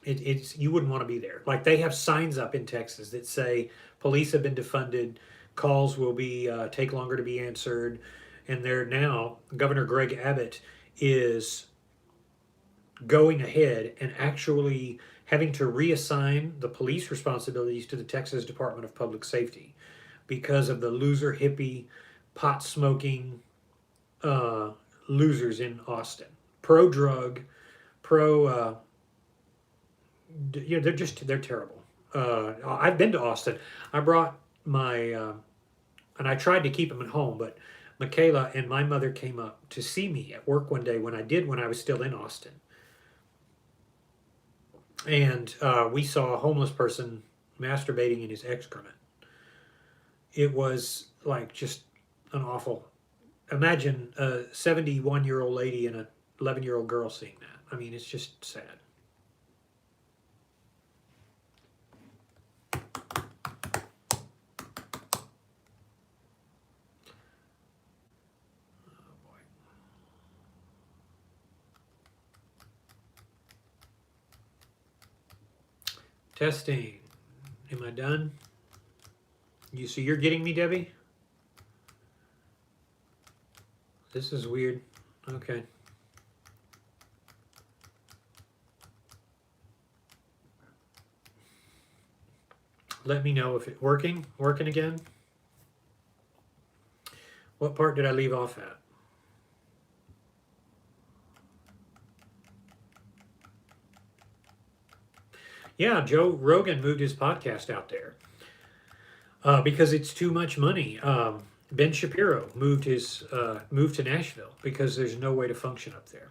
It's you wouldn't want to be there. Like they have signs up in Texas that say police have been defunded, calls will be take longer to be answered, and they're now Governor Greg Abbott is going ahead and actually having to reassign the police responsibilities to the Texas Department of Public Safety because of the loser hippie, pot smoking losers in Austin. Pro drug, pro, they're terrible. I've been to Austin. I brought my, and I tried to keep them at home, but Michaela and my mother came up to see me at work one day when I was still in Austin. And we saw a homeless person masturbating in his excrement. It was like just an awful. Imagine a 71-year-old lady and an 11-year-old girl seeing that. I mean, it's just sad. Testing. Am I done? So you're getting me, Debbie? This is weird. Okay. Let me know if it's working again. What part did I leave off at? Yeah, Joe Rogan moved his podcast out there because it's too much money. Ben Shapiro moved to Nashville because there's no way to function up there.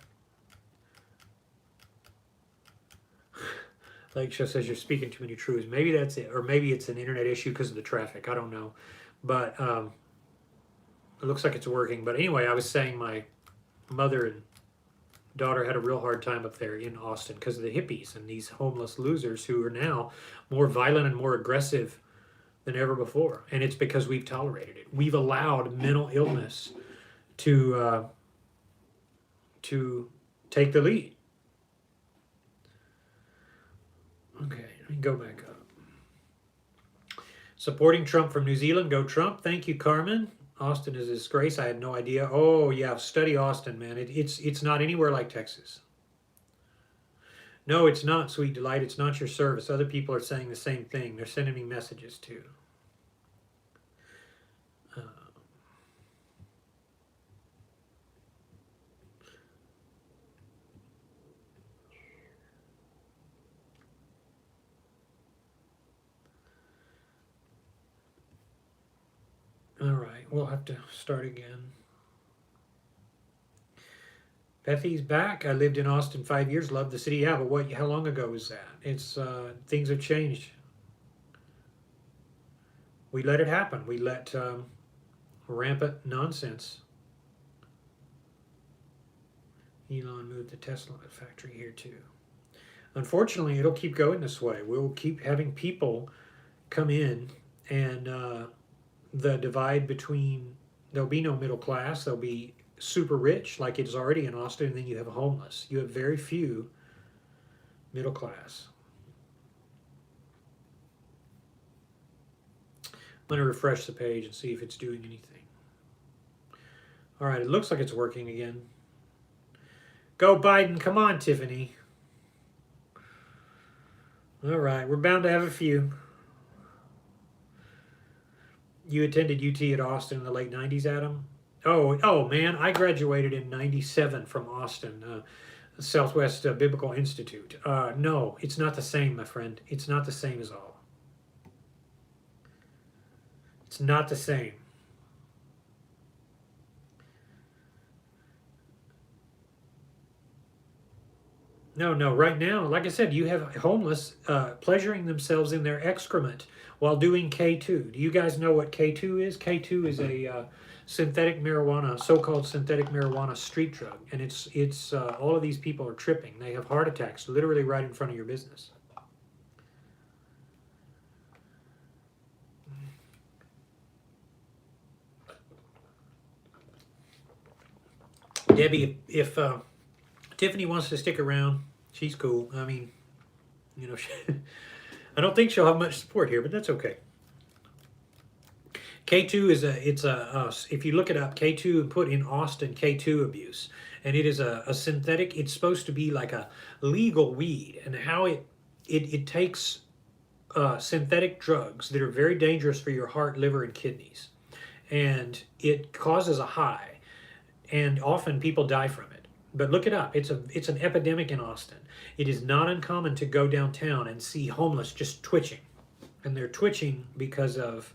Lake Show says you're speaking too many truths. Maybe that's it, or maybe it's an internet issue because of the traffic. I don't know, but it looks like it's working. But anyway, I was saying my mother and daughter had a real hard time up there in Austin because of the hippies and these homeless losers who are now more violent and more aggressive than ever before. And it's because we've tolerated it. We've allowed mental illness to take the lead. Okay, let me go back up. Supporting Trump from New Zealand. Go Trump. Thank you, Carmen. Austin is a disgrace. I had no idea. Oh yeah, study Austin, man. It's not anywhere like Texas. No, it's not, Sweet Delight. It's not your service. Other people are saying the same thing. They're sending me messages too. we'll have to start again. Bethy's back. I lived in Austin 5 years. Loved the city. Yeah, but what? How long ago was that? It's things have changed. We let it happen. We let rampant nonsense. Elon moved the Tesla factory here too. Unfortunately, it'll keep going this way. We'll keep having people come in, and the divide between, there'll be no middle class. There'll be super rich, like it is already in Austin, and then you have homeless. You have very few middle class. I'm going to refresh the page and see if it's doing anything. All right, it looks like it's working again. Go Biden. Come on, Tiffany. All right, we're bound to have a few. You attended UT at Austin in the late 90s, Adam? Oh man, I graduated in 97 from Austin, Southwest Biblical Institute. No, it's not the same, my friend. It's not the same as all. It's not the same. No, right now, like I said, you have homeless pleasuring themselves in their excrement while doing K2. Do you guys know what K2 is? K2 is a synthetic marijuana, so-called synthetic marijuana street drug, and it's all of these people are tripping. They have heart attacks literally right in front of your business. Debbie, if Tiffany wants to stick around, she's cool. I mean, you know, I don't think she'll have much support here, but that's okay. K2 is if you look it up, K2 and put in Austin K2 abuse, and it is a synthetic. It's supposed to be like a legal weed, and how it takes synthetic drugs that are very dangerous for your heart, liver, and kidneys, and it causes a high, and often people die from it. But look it up. It's an epidemic in Austin. It is not uncommon to go downtown and see homeless just twitching, and they're twitching because of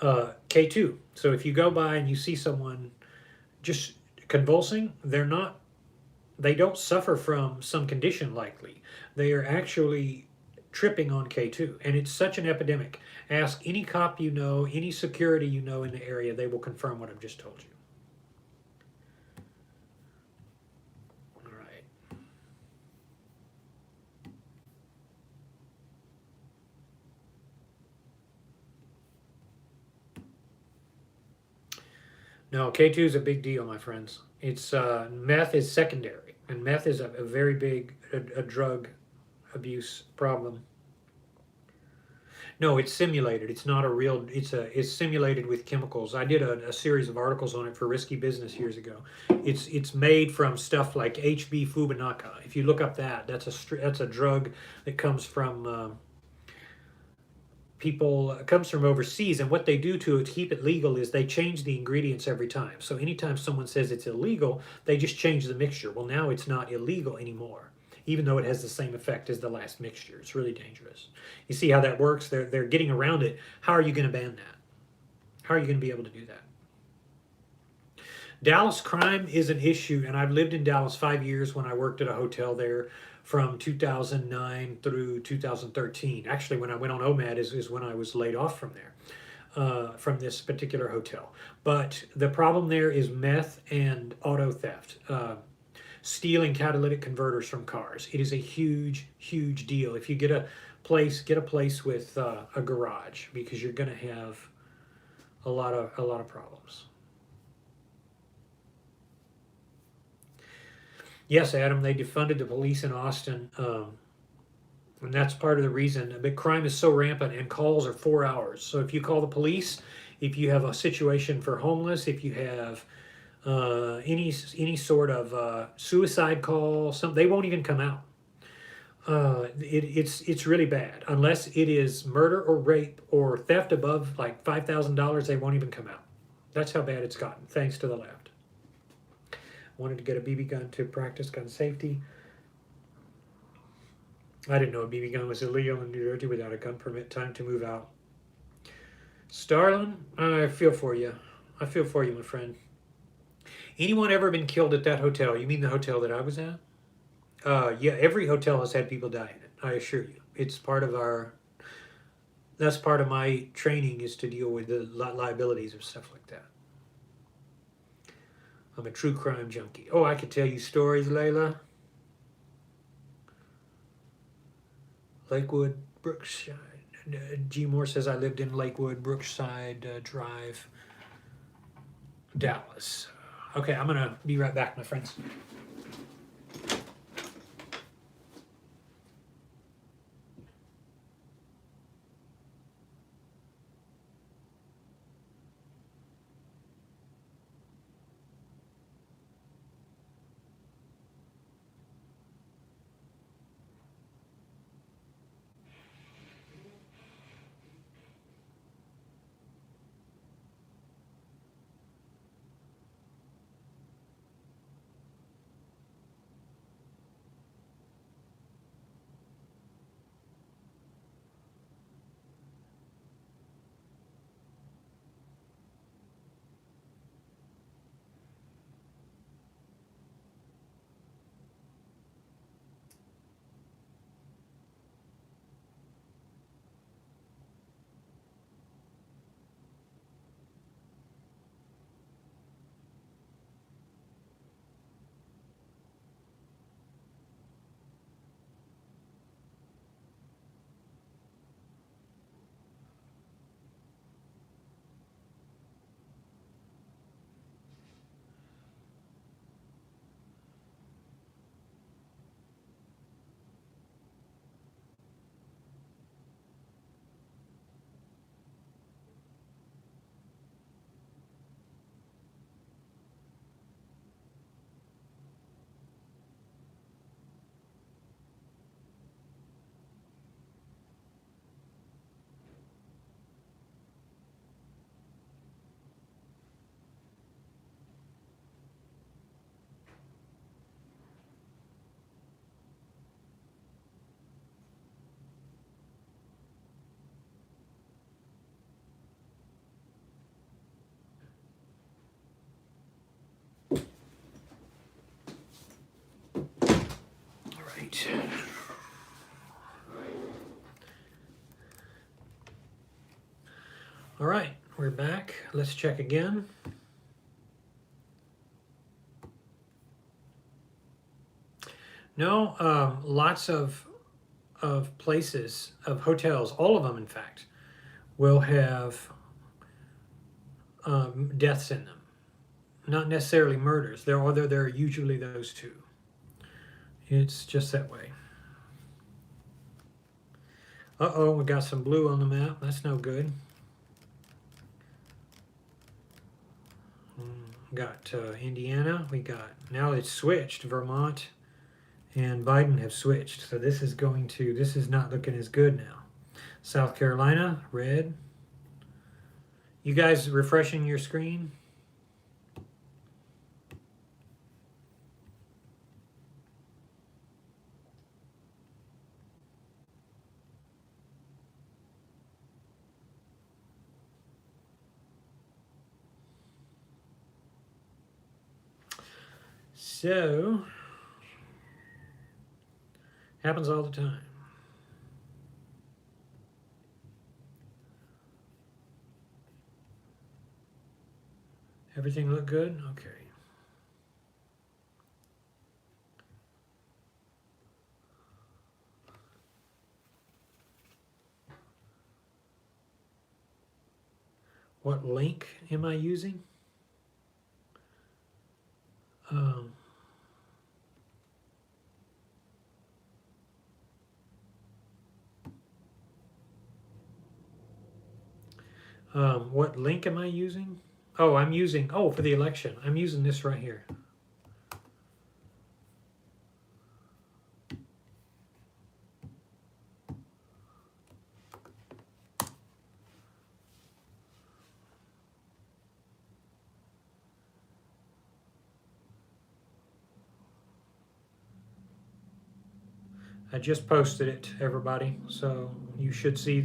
K2. So if you go by and you see someone just convulsing, they don't suffer from some condition likely. They are actually tripping on K2, and it's such an epidemic. Ask any cop you know, any security you know in the area, they will confirm what I've just told you. All right. No, K2 is a big deal, my friends. It's meth is secondary, and meth is a very big a drug abuse problem. No, it's simulated. It's not a real. It's simulated with chemicals. I did a series of articles on it for Risky Business years ago. It's made from stuff like HB Fubinaca. If you look up that's a drug that comes from people, comes from overseas, and what they do to keep it legal is they change the ingredients every time. So anytime someone says it's illegal, they just change the mixture. Well, now it's not illegal anymore, even though it has the same effect as the last mixture. It's really dangerous. You see how that works? They're getting around it. How are you going to ban that? How are you going to be able to do that? Dallas crime is an issue, and I've lived in Dallas 5 years when I worked at a hotel there from 2009 through 2013. Actually, when I went on OMAD is when I was laid off from there, from this particular hotel. But the problem there is meth and auto theft. Stealing catalytic converters from cars. It is a huge, huge deal. If you get a place with a garage, because you're going to have a lot of problems. Yes, Adam, they defunded the police in Austin, and that's part of the reason. But crime is so rampant, and calls are 4 hours. So if you call the police, if you have a situation for homeless, if you have any sort of suicide call, they won't even come out. It's really bad. Unless it is murder or rape or theft above like $5,000, they won't even come out. That's how bad it's gotten, thanks to the left. Wanted to get a BB gun to practice gun safety. I didn't know a BB gun was illegal in New Jersey without a gun permit. Time to move out. Starlin, I feel for you. I feel for you, my friend. Anyone ever been killed at that hotel? You mean the hotel that I was at? Yeah, every hotel has had people die in it. I assure you, it's part of our. That's part of my training is to deal with the liabilities of stuff like that. I'm a true crime junkie. Oh, I could tell you stories, Layla. Lakewood, Brookside. G. Moore says I lived in Lakewood, Brookside Drive, Dallas. Okay, I'm gonna be right back, my friends. All right. All right, we're back. Let's check again. No, lots of places, of hotels, all of them, in fact, will have deaths in them. Not necessarily murders. There are usually those two. It's just that way. Uh-oh, we got some blue on the map. That's no good. Got Indiana. We got, now it's switched. Vermont and Biden have switched. So this is not looking as good now. South Carolina, red. You guys refreshing your screen? So, happens all the time. Everything look good? Okay. What link am I using? What link am I using? Oh, for the election. I'm using this right here. I just posted it, everybody. So you should see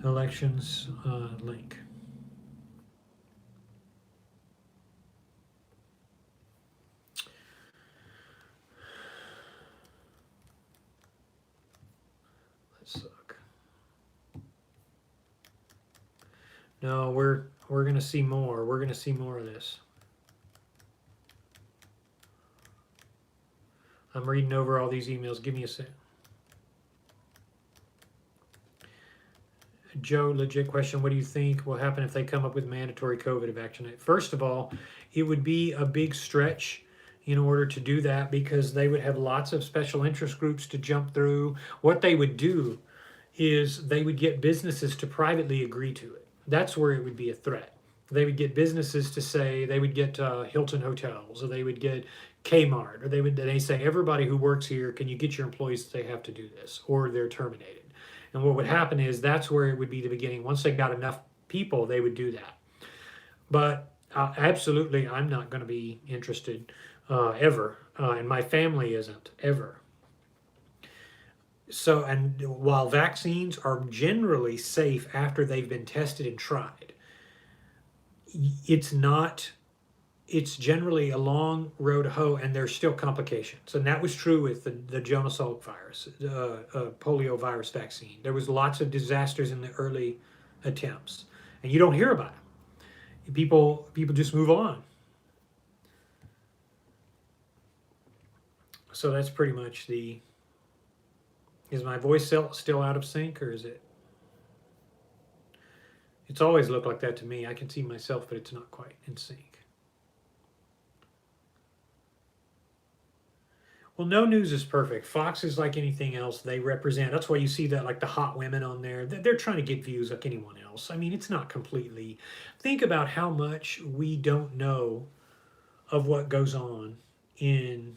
elections link. Let's look. No, we're going to see more. We're going to see more of this. I'm reading over all these emails. Give me a sec. Joe, legit question. What do you think will happen if they come up with mandatory COVID vaccination? First of all, it would be a big stretch in order to do that because they would have lots of special interest groups to jump through. What they would do is they would get businesses to privately agree to it. That's where it would be a threat. They would get businesses to say, they would get Hilton Hotels, or they would get Kmart, or they say, everybody who works here, can you get your employees they have to do this, or they're terminated. And what would happen is that's where it would be the beginning. Once they got enough people, they would do that. But absolutely, I'm not going to be interested ever, and my family isn't ever. So, and while vaccines are generally safe after they've been tested and tried, it's not, it's generally a long road to hoe, and there's still complications. And that was true with the Jonas Salk virus, polio virus vaccine. There was lots of disasters in the early attempts, and you don't hear about them. People just move on. So that's pretty much the. Is my voice still out of sync, or is it? It's always looked like that to me. I can see myself, but it's not quite in sync. Well, no news is perfect. Fox is like anything else. They represent. That's why you see that, like the hot women on there. They're trying to get views like anyone else. I mean, it's not completely. Think about how much we don't know of what goes on in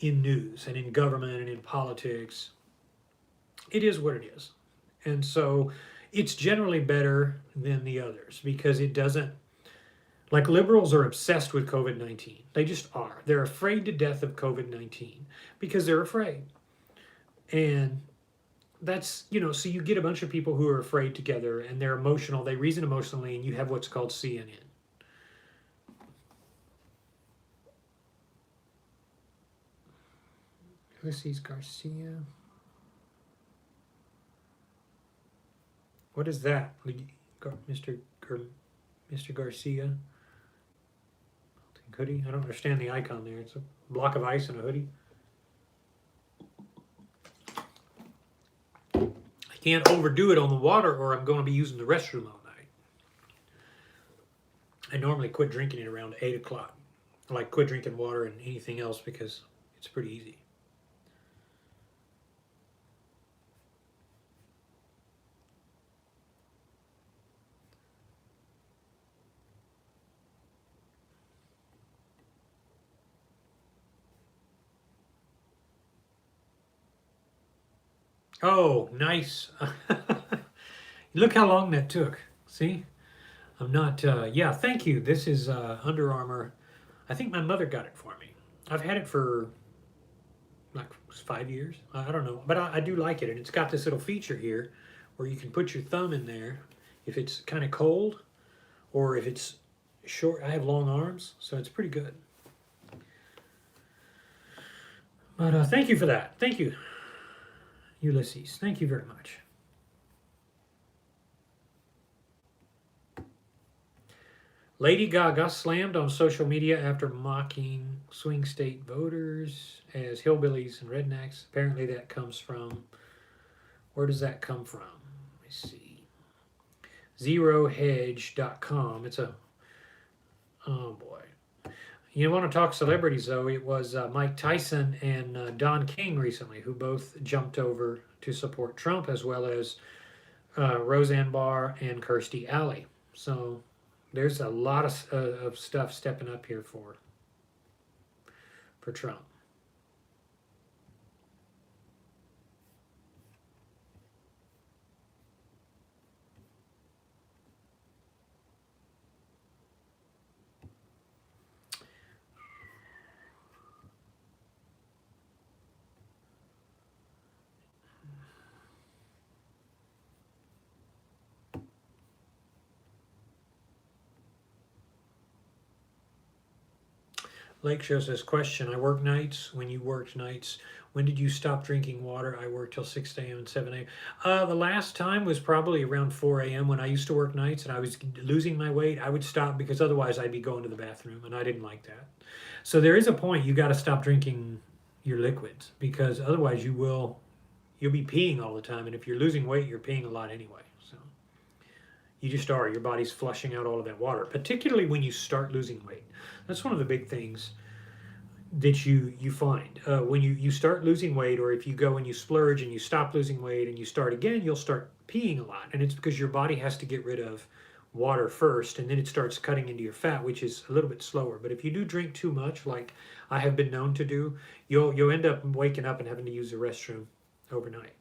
news and in government and in politics. It is what it is, and so it's generally better than the others because it doesn't. Like liberals are obsessed with COVID 19. They just are. They're afraid to death of COVID 19 because they're afraid. And that's, so you get a bunch of people who are afraid together and they're emotional, they reason emotionally, and you have what's called CNN. Ulysses Garcia. What is that? Mr. Garcia? Hoodie? I don't understand the icon there. It's a block of ice and a hoodie. I can't overdo it on the water or I'm going to be using the restroom all night. I normally quit drinking it around 8 o'clock. I like quit drinking water and anything else because it's pretty easy. Oh, nice. Look how long that took. See? I'm not, yeah, thank you. This is Under Armour. I think my mother got it for me. I've had it for like 5 years. I don't know. But I do like it. And it's got this little feature here where you can put your thumb in there if it's kind of cold or if it's short. I have long arms, so it's pretty good. But thank you for that. Thank you, Ulysses. Thank you very much. Lady Gaga slammed on social media after mocking swing state voters as hillbillies and rednecks. Apparently that comes from, where does that come from? Let me see. ZeroHedge.com. It's a, oh boy. You want to talk celebrities, though? It was Mike Tyson and Don King recently, who both jumped over to support Trump, as well as Roseanne Barr and Kirstie Alley. So there's a lot of stuff stepping up here for Trump. Lake Show says, question, I work nights. When you worked nights, when did you stop drinking water? I work till 6 a.m. and 7 a.m. The last time was probably around 4 a.m. when I used to work nights and I was losing my weight. I would stop because otherwise I'd be going to the bathroom and I didn't like that. So there is a point you got to stop drinking your liquids because otherwise you'll be peeing all the time. And if you're losing weight, you're peeing a lot anyway. So you just are. Your body's flushing out all of that water, particularly when you start losing weight. That's one of the big things that you find when you start losing weight, or if you go and you splurge and you stop losing weight and you start again, you'll start peeing a lot, and it's because your body has to get rid of water first, and then it starts cutting into your fat, which is a little bit slower. But if you do drink too much, like I have been known to do, you'll end up waking up and having to use the restroom overnight.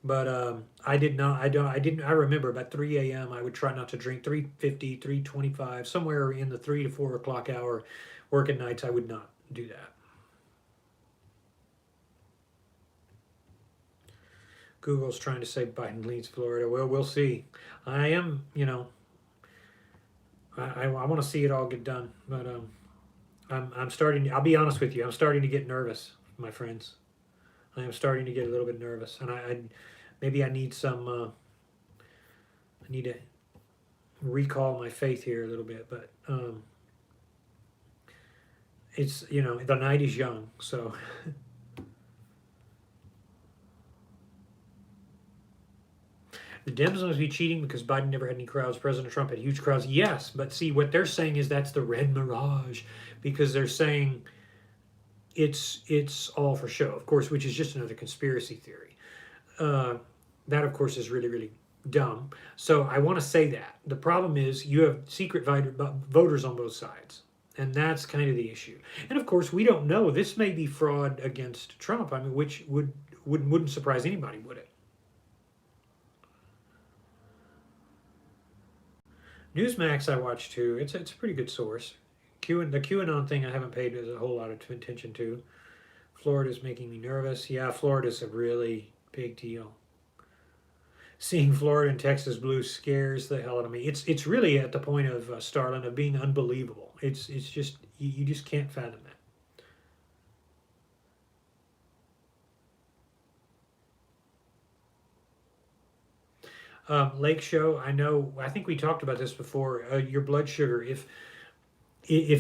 But I did not. I didn't. I remember about 3 a.m. I would try not to drink. 3:50, 3:25, somewhere in the 3 to 4 o'clock hour, working nights. I would not do that. Google's trying to say Biden leads Florida. Well, we'll see. I am. I want to see it all get done, but I'm starting. I'll be honest with you. I'm starting to get nervous, my friends. I am starting to get a little bit nervous, and I maybe I need some. I need to recall my faith here a little bit, but it's the night is young, so. The Dems must be cheating because Biden never had any crowds. President Trump had huge crowds. Yes, but see, what they're saying is that's the red mirage, because they're saying it's all for show, of course, which is just another conspiracy theory. That, of course, is really, really dumb. So I want to say that. The problem is you have secret voters on both sides, and that's kind of the issue. And, of course, we don't know. This may be fraud against Trump, I mean, which wouldn't surprise anybody, would it? Newsmax I watch too. It's a pretty good source. The QAnon thing I haven't paid a whole lot of attention to. Florida's making me nervous. Yeah, Florida's a really big deal. Seeing Florida and Texas blue scares the hell out of me. It's really at the point of Starlin, of being unbelievable. It's just you just can't fathom that. Lake Show, I know. I think we talked about this before. Your blood sugar, if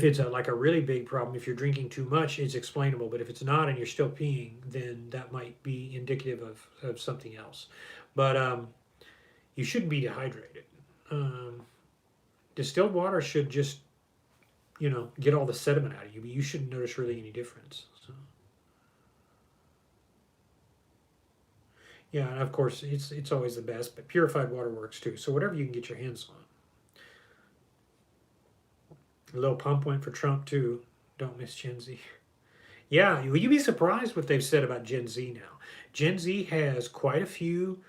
it's like a really big problem, if you're drinking too much, it's explainable. But if it's not and you're still peeing, then that might be indicative of something else. But you shouldn't be dehydrated. Distilled water should just, get all the sediment out of you, but you shouldn't notice really any difference. So. Yeah, and of course, it's always the best, but purified water works too. So whatever you can get your hands on. A little pump went for Trump too. Don't miss Gen Z. Yeah, will you be surprised what they've said about Gen Z now? Gen Z has quite a few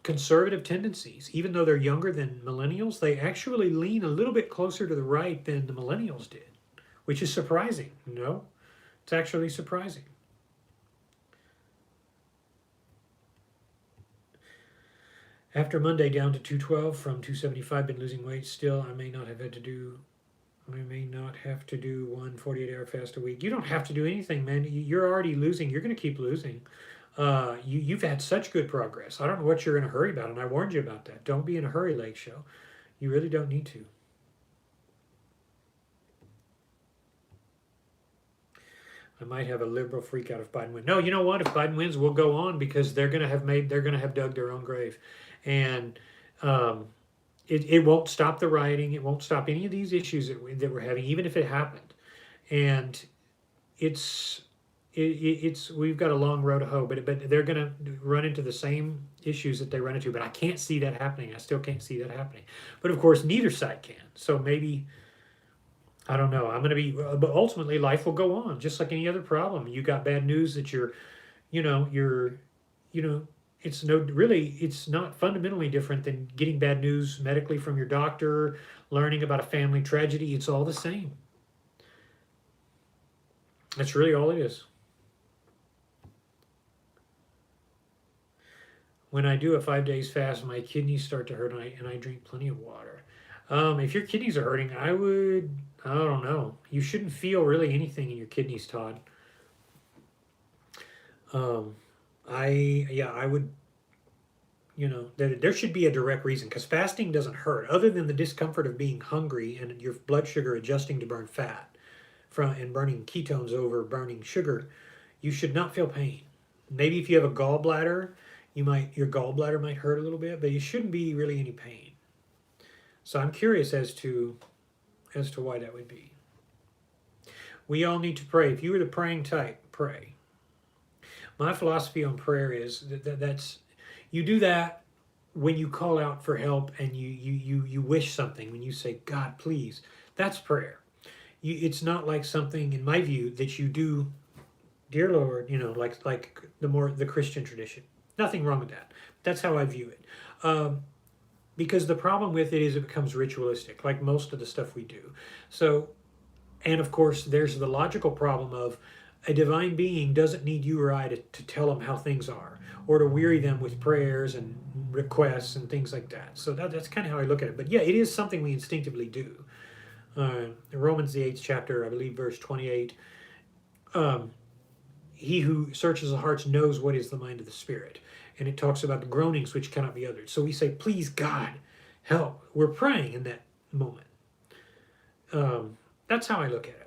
conservative tendencies. Even though they're younger than millennials, they actually lean a little bit closer to the right than the millennials did, which is surprising. It's actually surprising. After Monday down to 212 from 275, been losing weight still. I may not have to do one 48-hour fast a week. You don't have to do anything, man. You're already losing. You're going to keep losing. You've had such good progress. I don't know what you're in a hurry about, and I warned you about that. Don't be in a hurry, Lake Show. You really don't need to. I might have a liberal freak out if Biden wins. No, you know what? If Biden wins, we'll go on, because they're going to have dug their own grave, and it won't stop the rioting. It won't stop any of these issues that we're having, even if it happened. And it's we've got a long road to hoe, but they're going to run into the same issues that they run into. But I can't see that happening. I still can't see that happening. But of course, neither side can. So maybe, I don't know. I'm going to be, but ultimately, life will go on, just like any other problem. You got bad news that it's not fundamentally different than getting bad news medically from your doctor, learning about a family tragedy. It's all the same. That's really all it is. When I do a 5 days fast, my kidneys start to hurt, and I drink plenty of water. If your kidneys are hurting, I don't know. You shouldn't feel really anything in your kidneys, Todd. Um, I would, there should be a direct reason because fasting doesn't hurt other than the discomfort of being hungry and your blood sugar adjusting to burn fat and burning ketones over burning sugar. You should not feel pain. Maybe if you have a gallbladder, your gallbladder might hurt a little bit, but you shouldn't be really any pain. So I'm curious as to why that would be. We all need to pray. If you were the praying type, pray. My philosophy on prayer is that's you do that when you call out for help and you wish something, when you say, God, please, that's prayer. It's not like something, in my view, that you do, dear Lord, like the Christian tradition. Nothing wrong with that. That's how I view it. Because the problem with it is it becomes ritualistic, like most of the stuff we do. So, and of course, there's the logical problem of a divine being doesn't need you or I to tell them how things are or to weary them with prayers and requests and things like that. So that's kind of how I look at it. But yeah, it is something we instinctively do. Romans, the 8th chapter, I believe, verse 28. He who searches the hearts knows what is the mind of the Spirit. And it talks about the groanings which cannot be uttered. So we say, please, God, help. We're praying in that moment. That's how I look at it.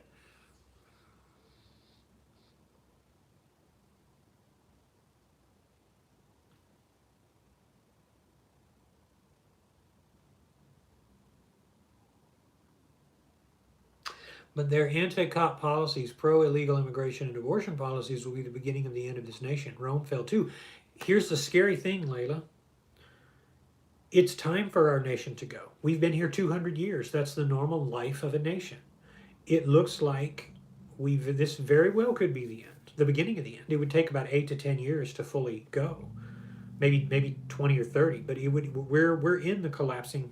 But their anti-cop policies, pro-illegal immigration and abortion policies will be the beginning of the end of this nation. Rome fell too. Here's the scary thing, Layla. It's time for our nation to go. We've been here 200 years. That's the normal life of a nation. It looks like this very well could be the end, the beginning of the end. It would take about 8 to 10 years to fully go. Maybe 20 or 30, but we're in the collapsing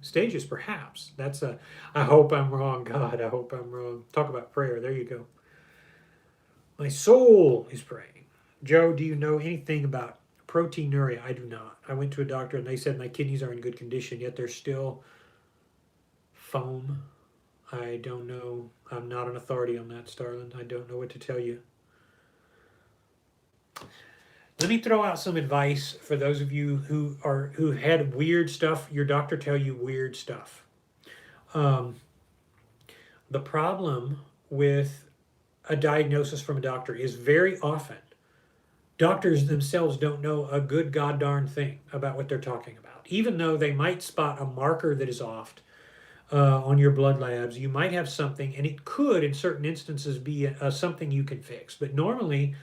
stages, perhaps. I hope I'm wrong, God. I hope I'm wrong. Talk about prayer. There you go. My soul is praying. Joe, do you know anything about proteinuria? I do not. I went to a doctor and they said my kidneys are in good condition, yet they're still foam. I don't know. I'm not an authority on that, Starlin. I don't know what to tell you. Let me throw out some advice for those of you who had weird stuff. Your doctor tell you weird stuff. The problem with a diagnosis from a doctor is very often doctors themselves don't know a good god-darn thing about what they're talking about. Even though they might spot a marker that is off on your blood labs, you might have something, and it could, in certain instances, be something you can fix. But normally,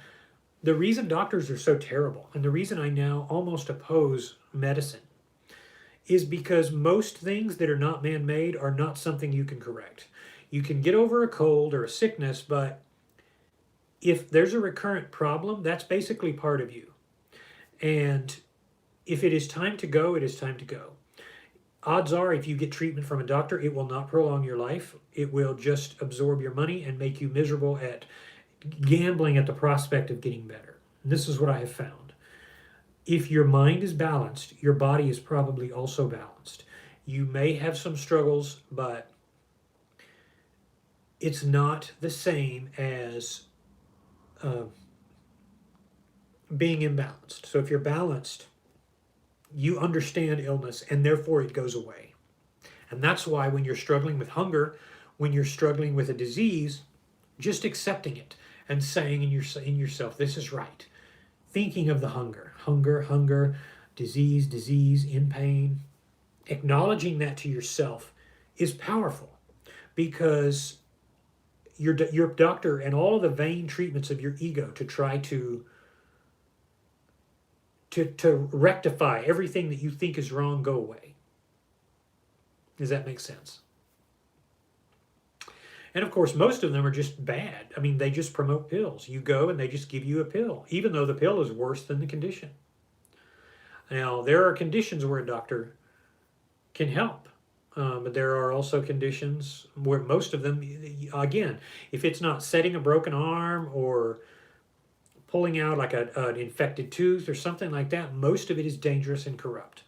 the reason doctors are so terrible, and the reason I now almost oppose medicine, is because most things that are not man-made are not something you can correct. You can get over a cold or a sickness, but if there's a recurrent problem, that's basically part of you. And if it is time to go, it is time to go. Odds are, if you get treatment from a doctor, it will not prolong your life. It will just absorb your money and make you miserable at gambling at the prospect of getting better. And this is what I have found. If your mind is balanced, your body is probably also balanced. You may have some struggles, but it's not the same as being imbalanced. So if you're balanced, you understand illness and therefore it goes away. And that's why when you're struggling with hunger, when you're struggling with a disease, just accepting it and saying in yourself, this is right. Thinking of the hunger, disease, in pain, acknowledging that to yourself is powerful, because your doctor and all the vain treatments of your ego to try to rectify everything that you think is wrong go away. Does that make sense? And of course, most of them are just bad. I mean, they just promote pills. You go and they just give you a pill, even though the pill is worse than the condition. Now, there are conditions where a doctor can help. But there are also conditions where most of them, again, if it's not setting a broken arm or pulling out like an infected tooth or something like that, most of it is dangerous and corrupt.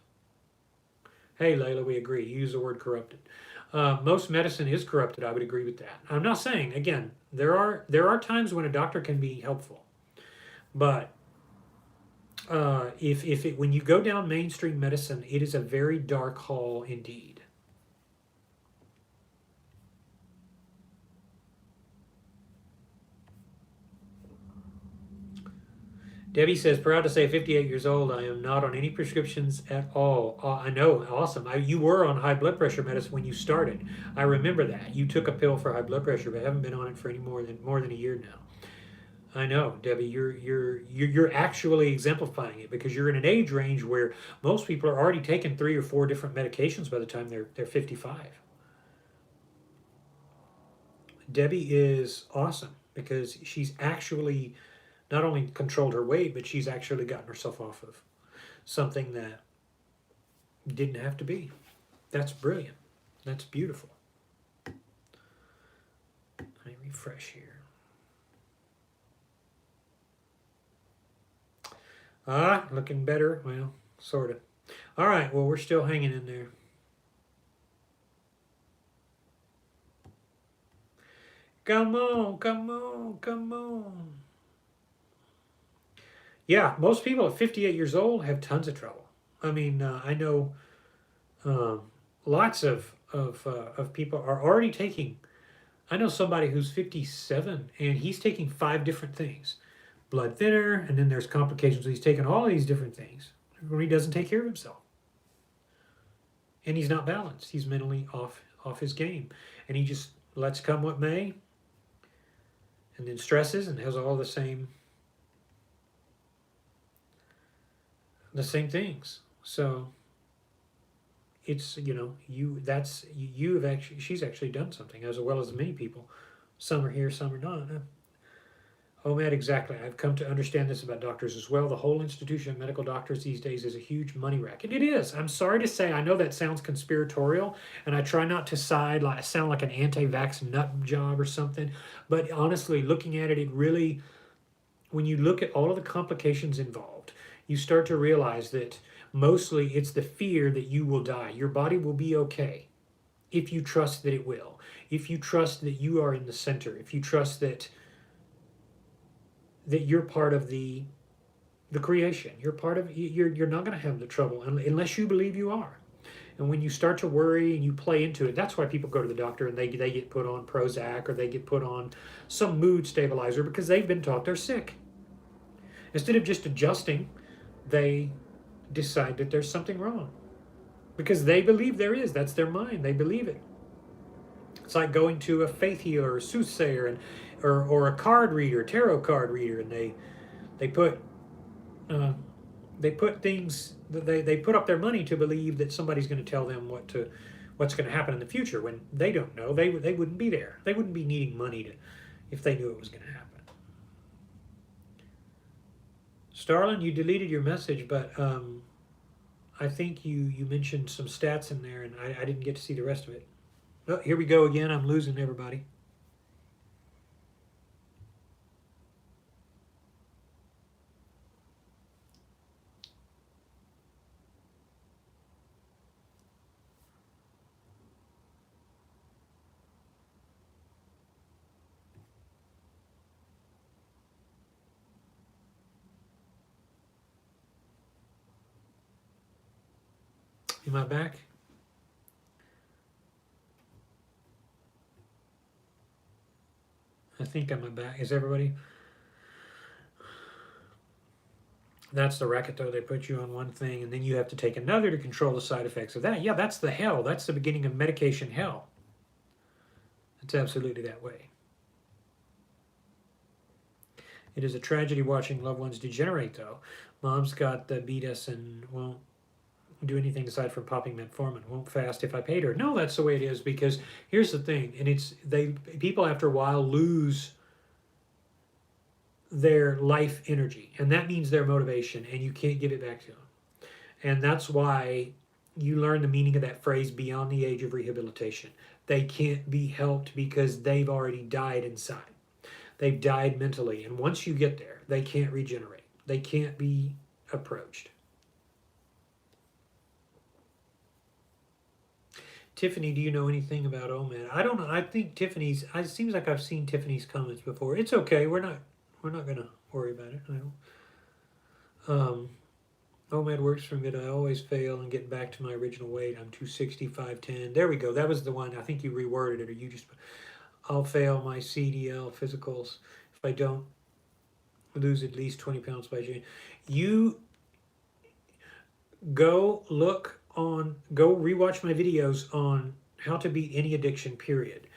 Hey, Layla, we agree. You use the word corrupted. Most medicine is corrupted. I would agree with that. I'm not saying, again, there are times when a doctor can be helpful, but if it, when you go down mainstream medicine, it is a very dark hall indeed. Debbie says, proud to say, 58 years old, I am not on any prescriptions at all. I know, awesome. You were on high blood pressure medicine when you started. I remember that. You took a pill for high blood pressure, but haven't been on it for any more than a year now. I know, Debbie. You're actually exemplifying it because you're in an age range where most people are already taking 3 or 4 different medications by the time they're 55. Debbie is awesome because she's actually not only controlled her weight, but she's actually gotten herself off of something that didn't have to be. That's brilliant. That's beautiful. Let me refresh here. Looking better. Well, sort of. All right, well, we're still hanging in there. Come on, come on, come on. Yeah, most people at 58 years old have tons of trouble. I mean, I know lots of people are already taking. I know somebody who's 57 and he's taking 5 different things, blood thinner, and then there's complications. He's taking all these different things when he doesn't take care of himself, and he's not balanced. He's mentally off his game, and he just lets come what may, and then stresses and has all the same things. So it's you have actually she's actually done something as well as many people. Some are here, some are not. Oh, Matt, exactly. I've come to understand this about doctors as well. The whole institution of medical doctors these days is a huge money racket. It is. I'm sorry to say, I know that sounds conspiratorial, and I try not to sound like an anti-vax nut job or something. But honestly, looking at it, it really, when you look at all of the complications involved, you start to realize that mostly it's the fear that you will die. Your body will be okay if you trust that it will. If you trust that you are in the center. If you trust that you're part of the creation. You're part of you're not going to have the trouble unless you believe you are. And when you start to worry and you play into it, that's why people go to the doctor and they get put on Prozac or they get put on some mood stabilizer because they've been taught they're sick. Instead of just adjusting, they decide that there's something wrong because they believe there is. That's their mind. They believe it. It's like going to a faith healer or soothsayer or a card reader, tarot card reader, and they put things, they put up their money to believe that somebody's going to tell them what's going to happen in the future when they don't know. They wouldn't be there. They wouldn't be needing money if they knew it was going to happen. Starlin, you deleted your message, but I think you mentioned some stats in there, and I didn't get to see the rest of it. Oh, here we go again. I'm losing everybody. Am I back? I think I'm back. Is everybody? That's the racket, though. They put you on one thing, and then you have to take another to control the side effects of that. Yeah, that's the hell. That's the beginning of medication hell. It's absolutely that way. It is a tragedy watching loved ones degenerate, though. Mom's got the beat us and won't do anything aside from popping metformin. Won't fast if I paid her. No, that's the way it is because here's the thing, and people after a while lose their life energy, and that means their motivation, and you can't give it back to them. And that's why you learn the meaning of that phrase, beyond the age of rehabilitation. They can't be helped because they've already died inside. They've died mentally, and once you get there, they can't regenerate. They can't be approached. Tiffany, do you know anything about OMAD? I don't know. I think Tiffany's. It seems like I've seen Tiffany's comments before. It's okay. We're not gonna worry about it. I don't. OMAD works for me, but I always fail and get back to my original weight. I'm 265.10. There we go. That was the one. I think you reworded it, or you just. I'll fail my CDL physicals if I don't lose at least 20 pounds by June. You go rewatch my videos on how to beat any addiction, period.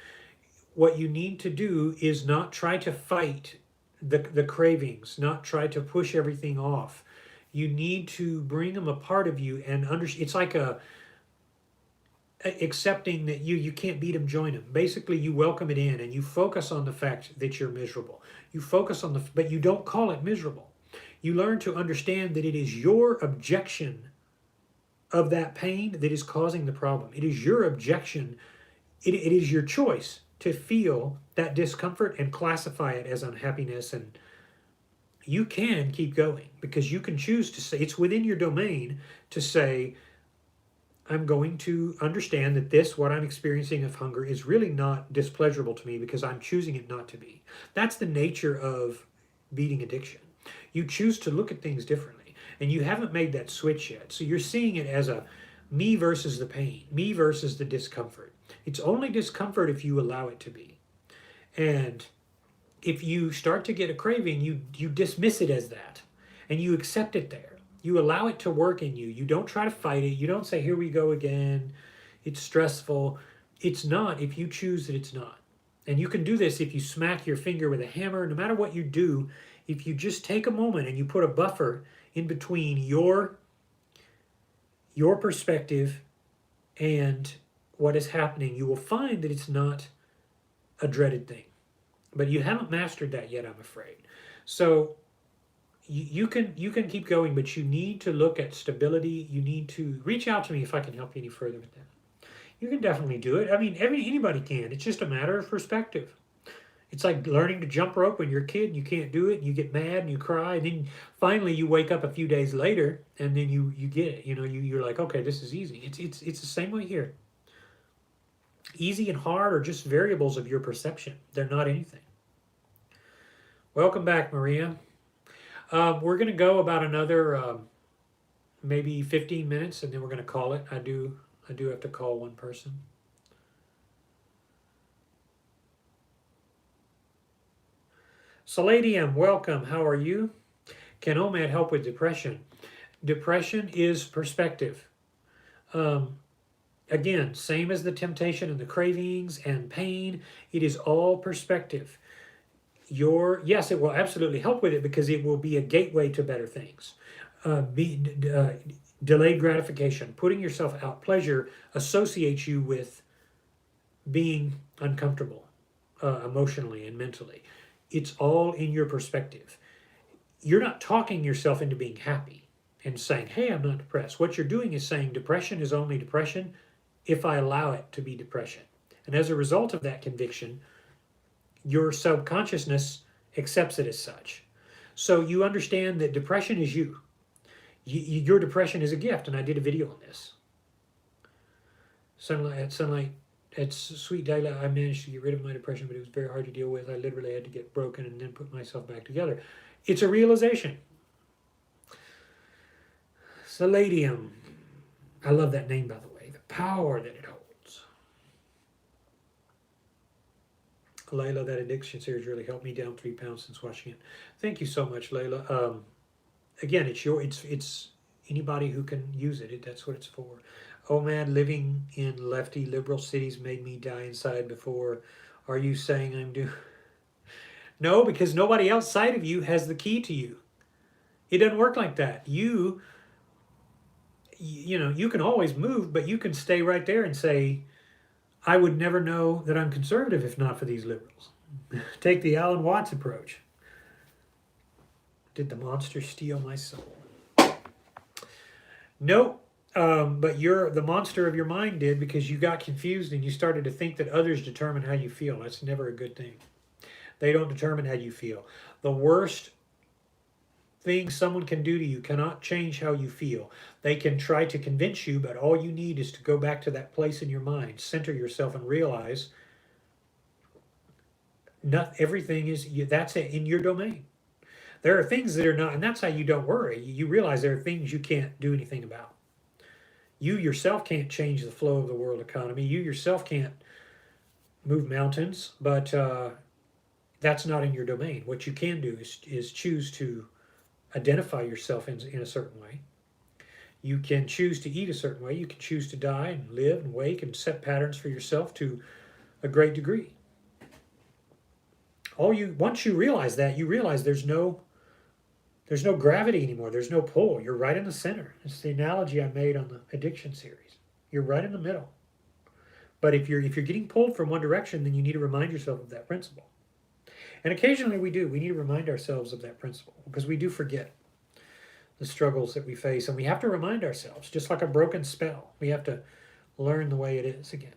What you need to do is not try to fight the cravings, not try to push everything off. You need to bring them a part of you and it's like accepting that you can't beat them, join them. Basically, you welcome it in and you focus on the fact that you're miserable. You focus on but you don't call it miserable. You learn to understand that it is your objection of that pain that is causing the problem. It is your objection. It is your choice to feel that discomfort and classify it as unhappiness. And you can keep going because you can choose to say, it's within your domain to say, I'm going to understand that what I'm experiencing of hunger is really not displeasurable to me because I'm choosing it not to be. That's the nature of beating addiction. You choose to look at things differently, and you haven't made that switch yet. So you're seeing it as a me versus the pain, me versus the discomfort. It's only discomfort if you allow it to be. And if you start to get a craving, you dismiss it as that, and you accept it there. You allow it to work in you. You don't try to fight it. You don't say, here we go again. It's stressful. It's not if you choose that it's not. And you can do this if you smack your finger with a hammer. No matter what you do, if you just take a moment and you put a buffer in between your perspective and what is happening, you will find that it's not a dreaded thing. But you haven't mastered that yet, I'm afraid. So you can keep going, but you need to look at stability. You need to reach out to me if I can help you any further with that. You can definitely do it. I mean, anybody can. It's just a matter of perspective. It's like learning to jump rope when you're a kid and you can't do it, and you get mad and you cry, and then finally you wake up a few days later and then you get it. You know, you're like, okay, this is easy. It's the same way here. Easy and hard are just variables of your perception. They're not anything. Welcome back, Maria. We're going to go about another maybe 15 minutes, and then we're going to call it. I do have to call one person. Saladium, welcome. How are you? Can OMAD help with depression? Depression is perspective. Again, same as the temptation and the cravings and pain. It is all perspective. Yes, it will absolutely help with it because it will be a gateway to better things. Delayed gratification, putting yourself out. Pleasure associates you with being uncomfortable emotionally and mentally. It's all in your perspective. You're not talking yourself into being happy and saying, hey, I'm not depressed. What you're doing is saying depression is only depression if I allow it to be depression. And as a result of that conviction, your subconsciousness accepts it as such. So you understand that depression is you. Your depression is a gift, and I did a video on this. Sunlight, at Sweet Daylight, I managed to get rid of my depression, but it was very hard to deal with. I literally had to get broken and then put myself back together. It's a realization. Saladium. I love that name, by the way. The power that it holds. Layla, that addiction series really helped me down 3 pounds since watching it. Thank you so much, Layla. Again, it's anybody who can use it. That's what it's for. Oh man, living in lefty liberal cities made me die inside before. Are you saying I'm doing? No, because nobody outside of you has the key to you. It doesn't work like that. You know, you can always move, but you can stay right there and say, I would never know that I'm conservative if not for these liberals. Take the Alan Watts approach. Did the monster steal my soul? Nope. But the monster of your mind did, because you got confused and you started to think that others determine how you feel. That's never a good thing. They don't determine how you feel. The worst thing someone can do to you cannot change how you feel. They can try to convince you, but all you need is to go back to that place in your mind, center yourself, and realize not everything is that's it in your domain. There are things that are not, and that's how you don't worry. You realize there are things you can't do anything about. You yourself can't change the flow of the world economy. You yourself can't move mountains, but that's not in your domain. What you can do is choose to identify yourself in a certain way. You can choose to eat a certain way. You can choose to die and live and wake and set patterns for yourself to a great degree. Once you realize that, you realize there's no gravity anymore. There's no pull. You're right in the center. It's the analogy I made on the addiction series. You're right in the middle. But if you're getting pulled from one direction, then you need to remind yourself of that principle. And occasionally we do. We need to remind ourselves of that principle because we do forget the struggles that we face, and we have to remind ourselves, just like a broken spell. We have to learn the way it is again.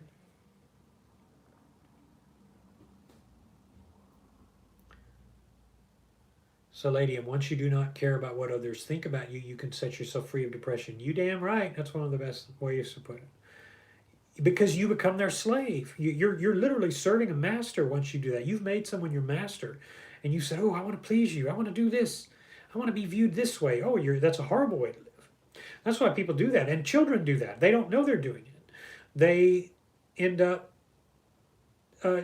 So, lady, and once you do not care about what others think about you, you can set yourself free of depression. You damn right. That's one of the best ways to put it. Because you become their slave. You're literally serving a master once you do that. You've made someone your master, and you say, "Oh, I want to please you. I want to do this. I want to be viewed this way." Oh, that's a horrible way to live. That's why people do that, and children do that. They don't know they're doing it. They end up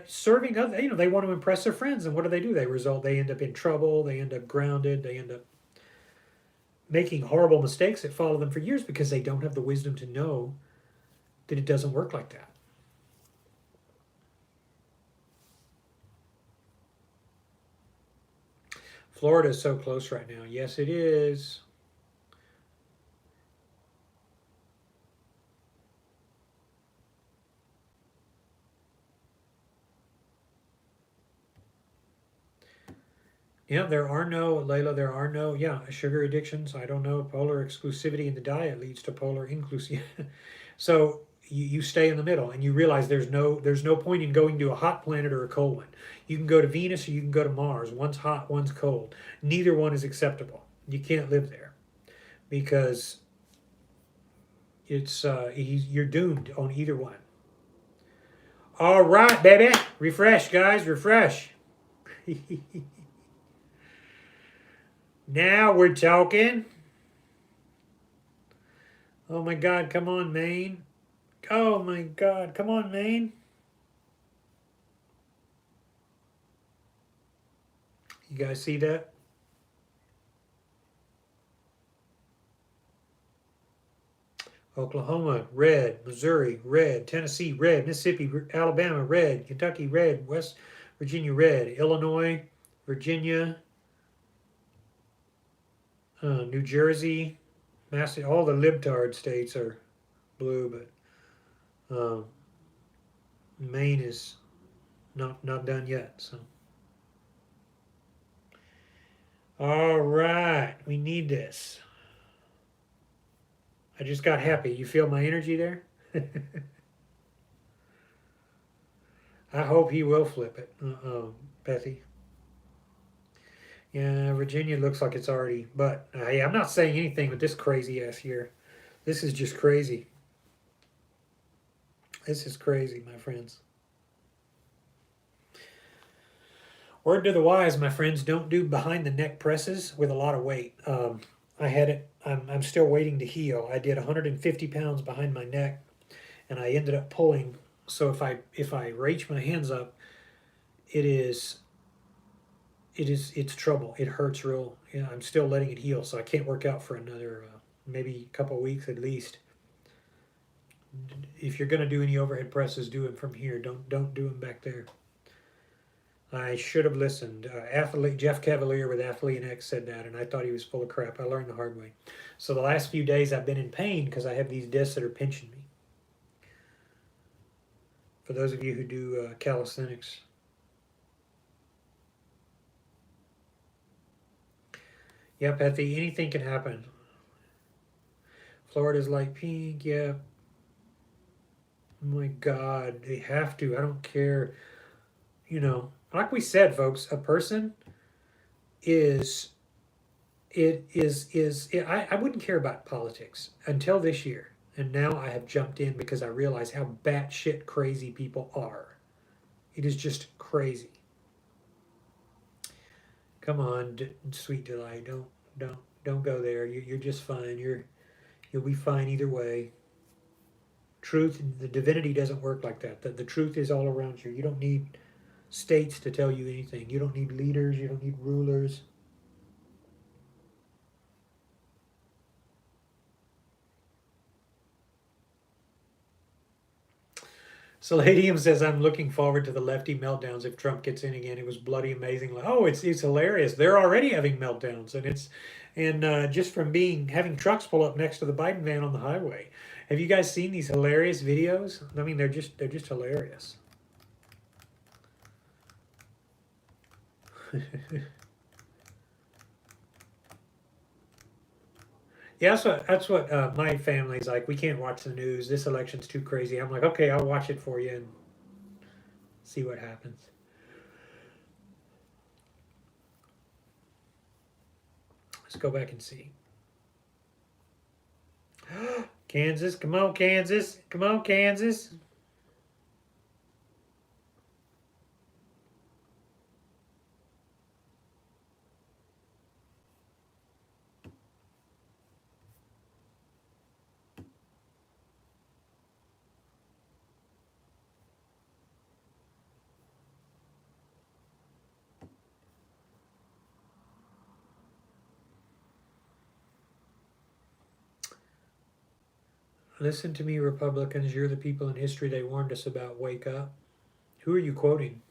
serving other. They want to impress their friends, and what do? They end up in trouble. They end up grounded. They end up making horrible mistakes that follow them for years because they don't have the wisdom to know that it doesn't work like that. Florida is so close right now. Yes, it is. Yeah, there are no, Layla, there are no, sugar addictions. I don't know. Polar exclusivity in the diet leads to polar inclusivity. So you stay in the middle and you realize there's no point in going to a hot planet or a cold one. You can go to Venus or you can go to Mars. One's hot, one's cold. Neither one is acceptable. You can't live there because you're doomed on either one. All right, baby. Refresh, guys. Refresh. Now we're talking. Oh my God, come on, Maine. Oh my God, come on, Maine. You guys see that? Oklahoma, red. Missouri, red. Tennessee, red. Mississippi, Alabama, red. Kentucky, red. West Virginia, red. Illinois, Virginia, New Jersey, all the libtard states are blue, but Maine is not done yet. So, all right, we need this. I just got happy. You feel my energy there? I hope he will flip it, Bethy. Yeah, Virginia looks like it's already, but hey, I'm not saying anything with this crazy ass year. This is just crazy. This is crazy, my friends. Word to the wise, my friends, don't do behind the neck presses with a lot of weight. I had it, I'm still waiting to heal. I did 150 pounds behind my neck and I ended up pulling. So if I reach my hands up, it's trouble. It hurts real. Yeah, I'm still letting it heal, so I can't work out for another maybe a couple weeks at least. If you're gonna do any overhead presses, do them from here. Don't do them back there. I should have listened. Athlete Jeff Cavalier with Athlete X said that, and I thought he was full of crap. I learned the hard way. So the last few days I've been in pain because I have these discs that are pinching me. For those of you who do calisthenics. Yeah, Pethy, anything can happen. Florida's like pink, yeah. Oh my God, they have to. I don't care. Like we said, folks, a person is I wouldn't care about politics until this year. And now I have jumped in because I realize how batshit crazy people are. It is just crazy. Come on, sweet delight. Don't go there. You're just fine. You'll be fine either way. Truth, the divinity doesn't work like that. The truth is all around you. You don't need states to tell you anything. You don't need leaders. You don't need rulers. Saladium says, I'm looking forward to the lefty meltdowns if Trump gets in again. It was bloody amazing. Oh, it's hilarious. They're already having meltdowns, and just from having trucks pull up next to the Biden van on the highway. Have you guys seen these hilarious videos? I mean, they're just hilarious. Yeah, that's what my family's like. We can't watch the news. This election's too crazy. I'm like, okay, I'll watch it for you and see what happens. Let's go back and see. Kansas, come on, Kansas. Come on, Kansas. Listen to me, Republicans. You're the people in history they warned us about. Wake up. Who are you quoting?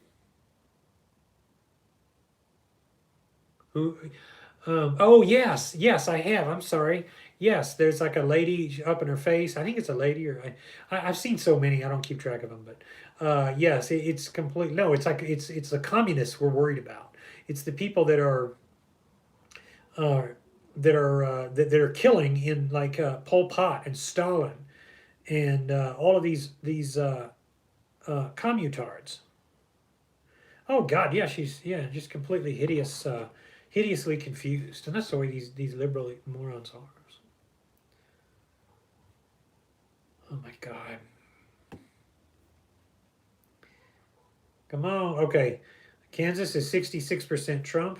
Who? Oh, yes, I have. I'm sorry. Yes, there's like a lady up in her face. I think it's a lady, or I've seen so many. I don't keep track of them, but yes, it's complete. No, it's like it's the communists we're worried about. It's the people uh, that are killing in like Pol Pot and Stalin and all of these commutards. Oh God, yeah, she's just completely hideous, hideously confused, and that's the way these liberal morons are. Oh my God, come on, okay. Kansas is 66% Trump.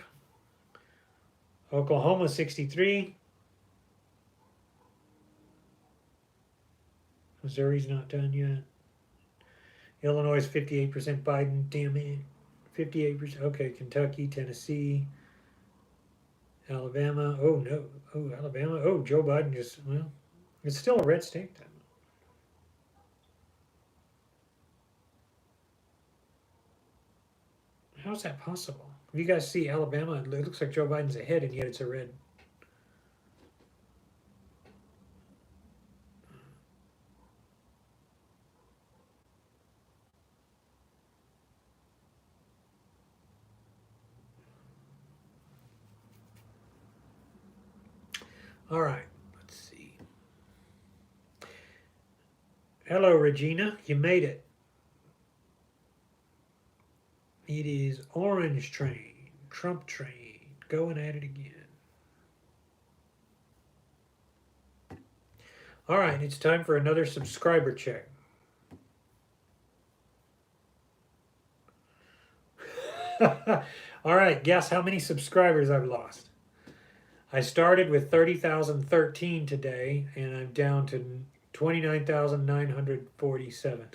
Oklahoma 63. Missouri's not done yet. Illinois is 58% Biden. Damn it, 58%. Okay, Kentucky, Tennessee, Alabama. Oh no. Oh, Alabama. Oh, Joe Biden just, well, it's still a red state then. How's that possible? You guys see Alabama? It looks like Joe Biden's ahead, and yet it's a red. All right, let's see. Hello, Regina. You made it. It is Orange Train, Trump Train, going at it again. All right, it's time for another subscriber check. All right, guess how many subscribers I've lost. I started with 30,013 today, and I'm down to 29,947.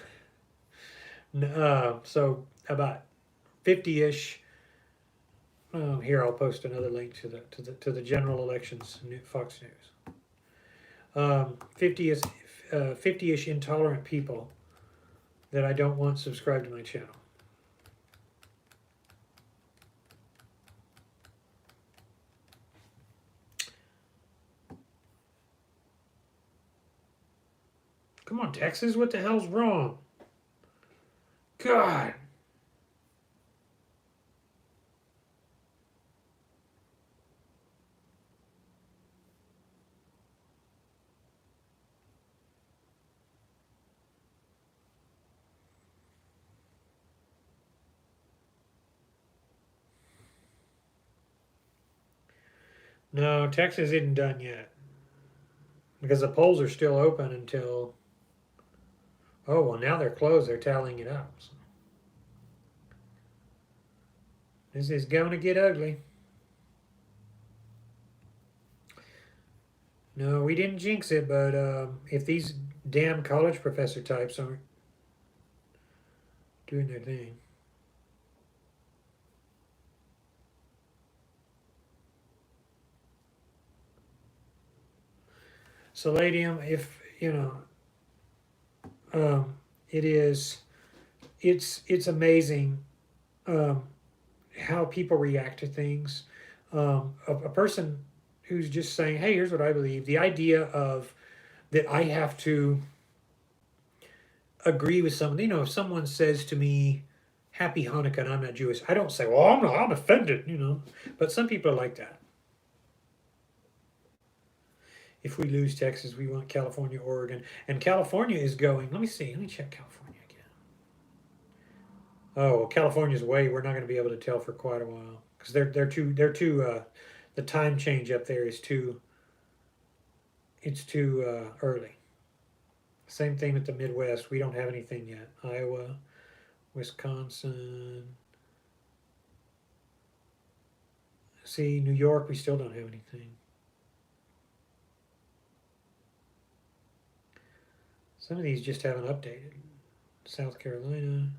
So about 50-ish. Here, I'll post another link to the general elections Fox News. 50-ish 50-ish intolerant people that I don't want subscribed to my channel. Come on, Texas, what the hell's wrong? God. No, Texas isn't done yet because the polls are still open until. Oh well, now they're closed. They're tallying it up. So this is going to get ugly. No, we didn't jinx it, but if these damn college professor types aren't doing their thing. Palladium, if you know, it is, it's amazing um, how people react to things. A person who's just saying, "Hey, here's what I believe." The idea of that I have to agree with someone. You know, if someone says to me, "Happy Hanukkah," and I'm not Jewish, I don't say, "Well, I'm not. I'm offended." You know, but some people are like that. If we lose Texas, we want California, Oregon, and California is going. Let me see. Let me check California again. Oh, well, California's way. We're not going to be able to tell for quite a while because they're too. The time change up there is too. It's too early. Same thing with the Midwest. We don't have anything yet. Iowa, Wisconsin. See, New York, we still don't have anything. Some of these just haven't updated. South Carolina.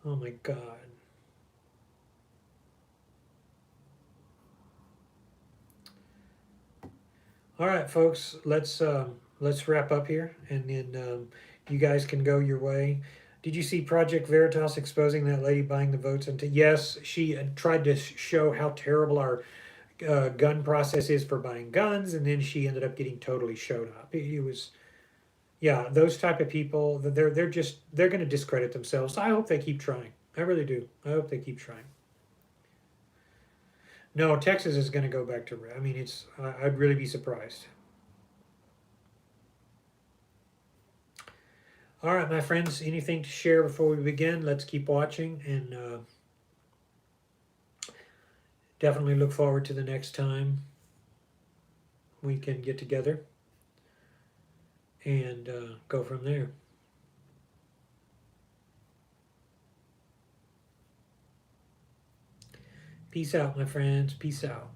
Oh my God. All right, folks. Let's wrap up here, and then you guys can go your way. Did you see Project Veritas exposing that lady buying the votes? And yes, she tried to show how terrible our gun process is for buying guns, and then she ended up getting totally showed up. It was, yeah, those type of people. They're going to discredit themselves. I hope they keep trying. I really do. I hope they keep trying. No, Texas is going to go back to. I mean, it's. I'd really be surprised. All right, my friends. Anything to share before we begin? Let's keep watching, and definitely look forward to the next time we can get together and go from there. Peace out, my friends. Peace out.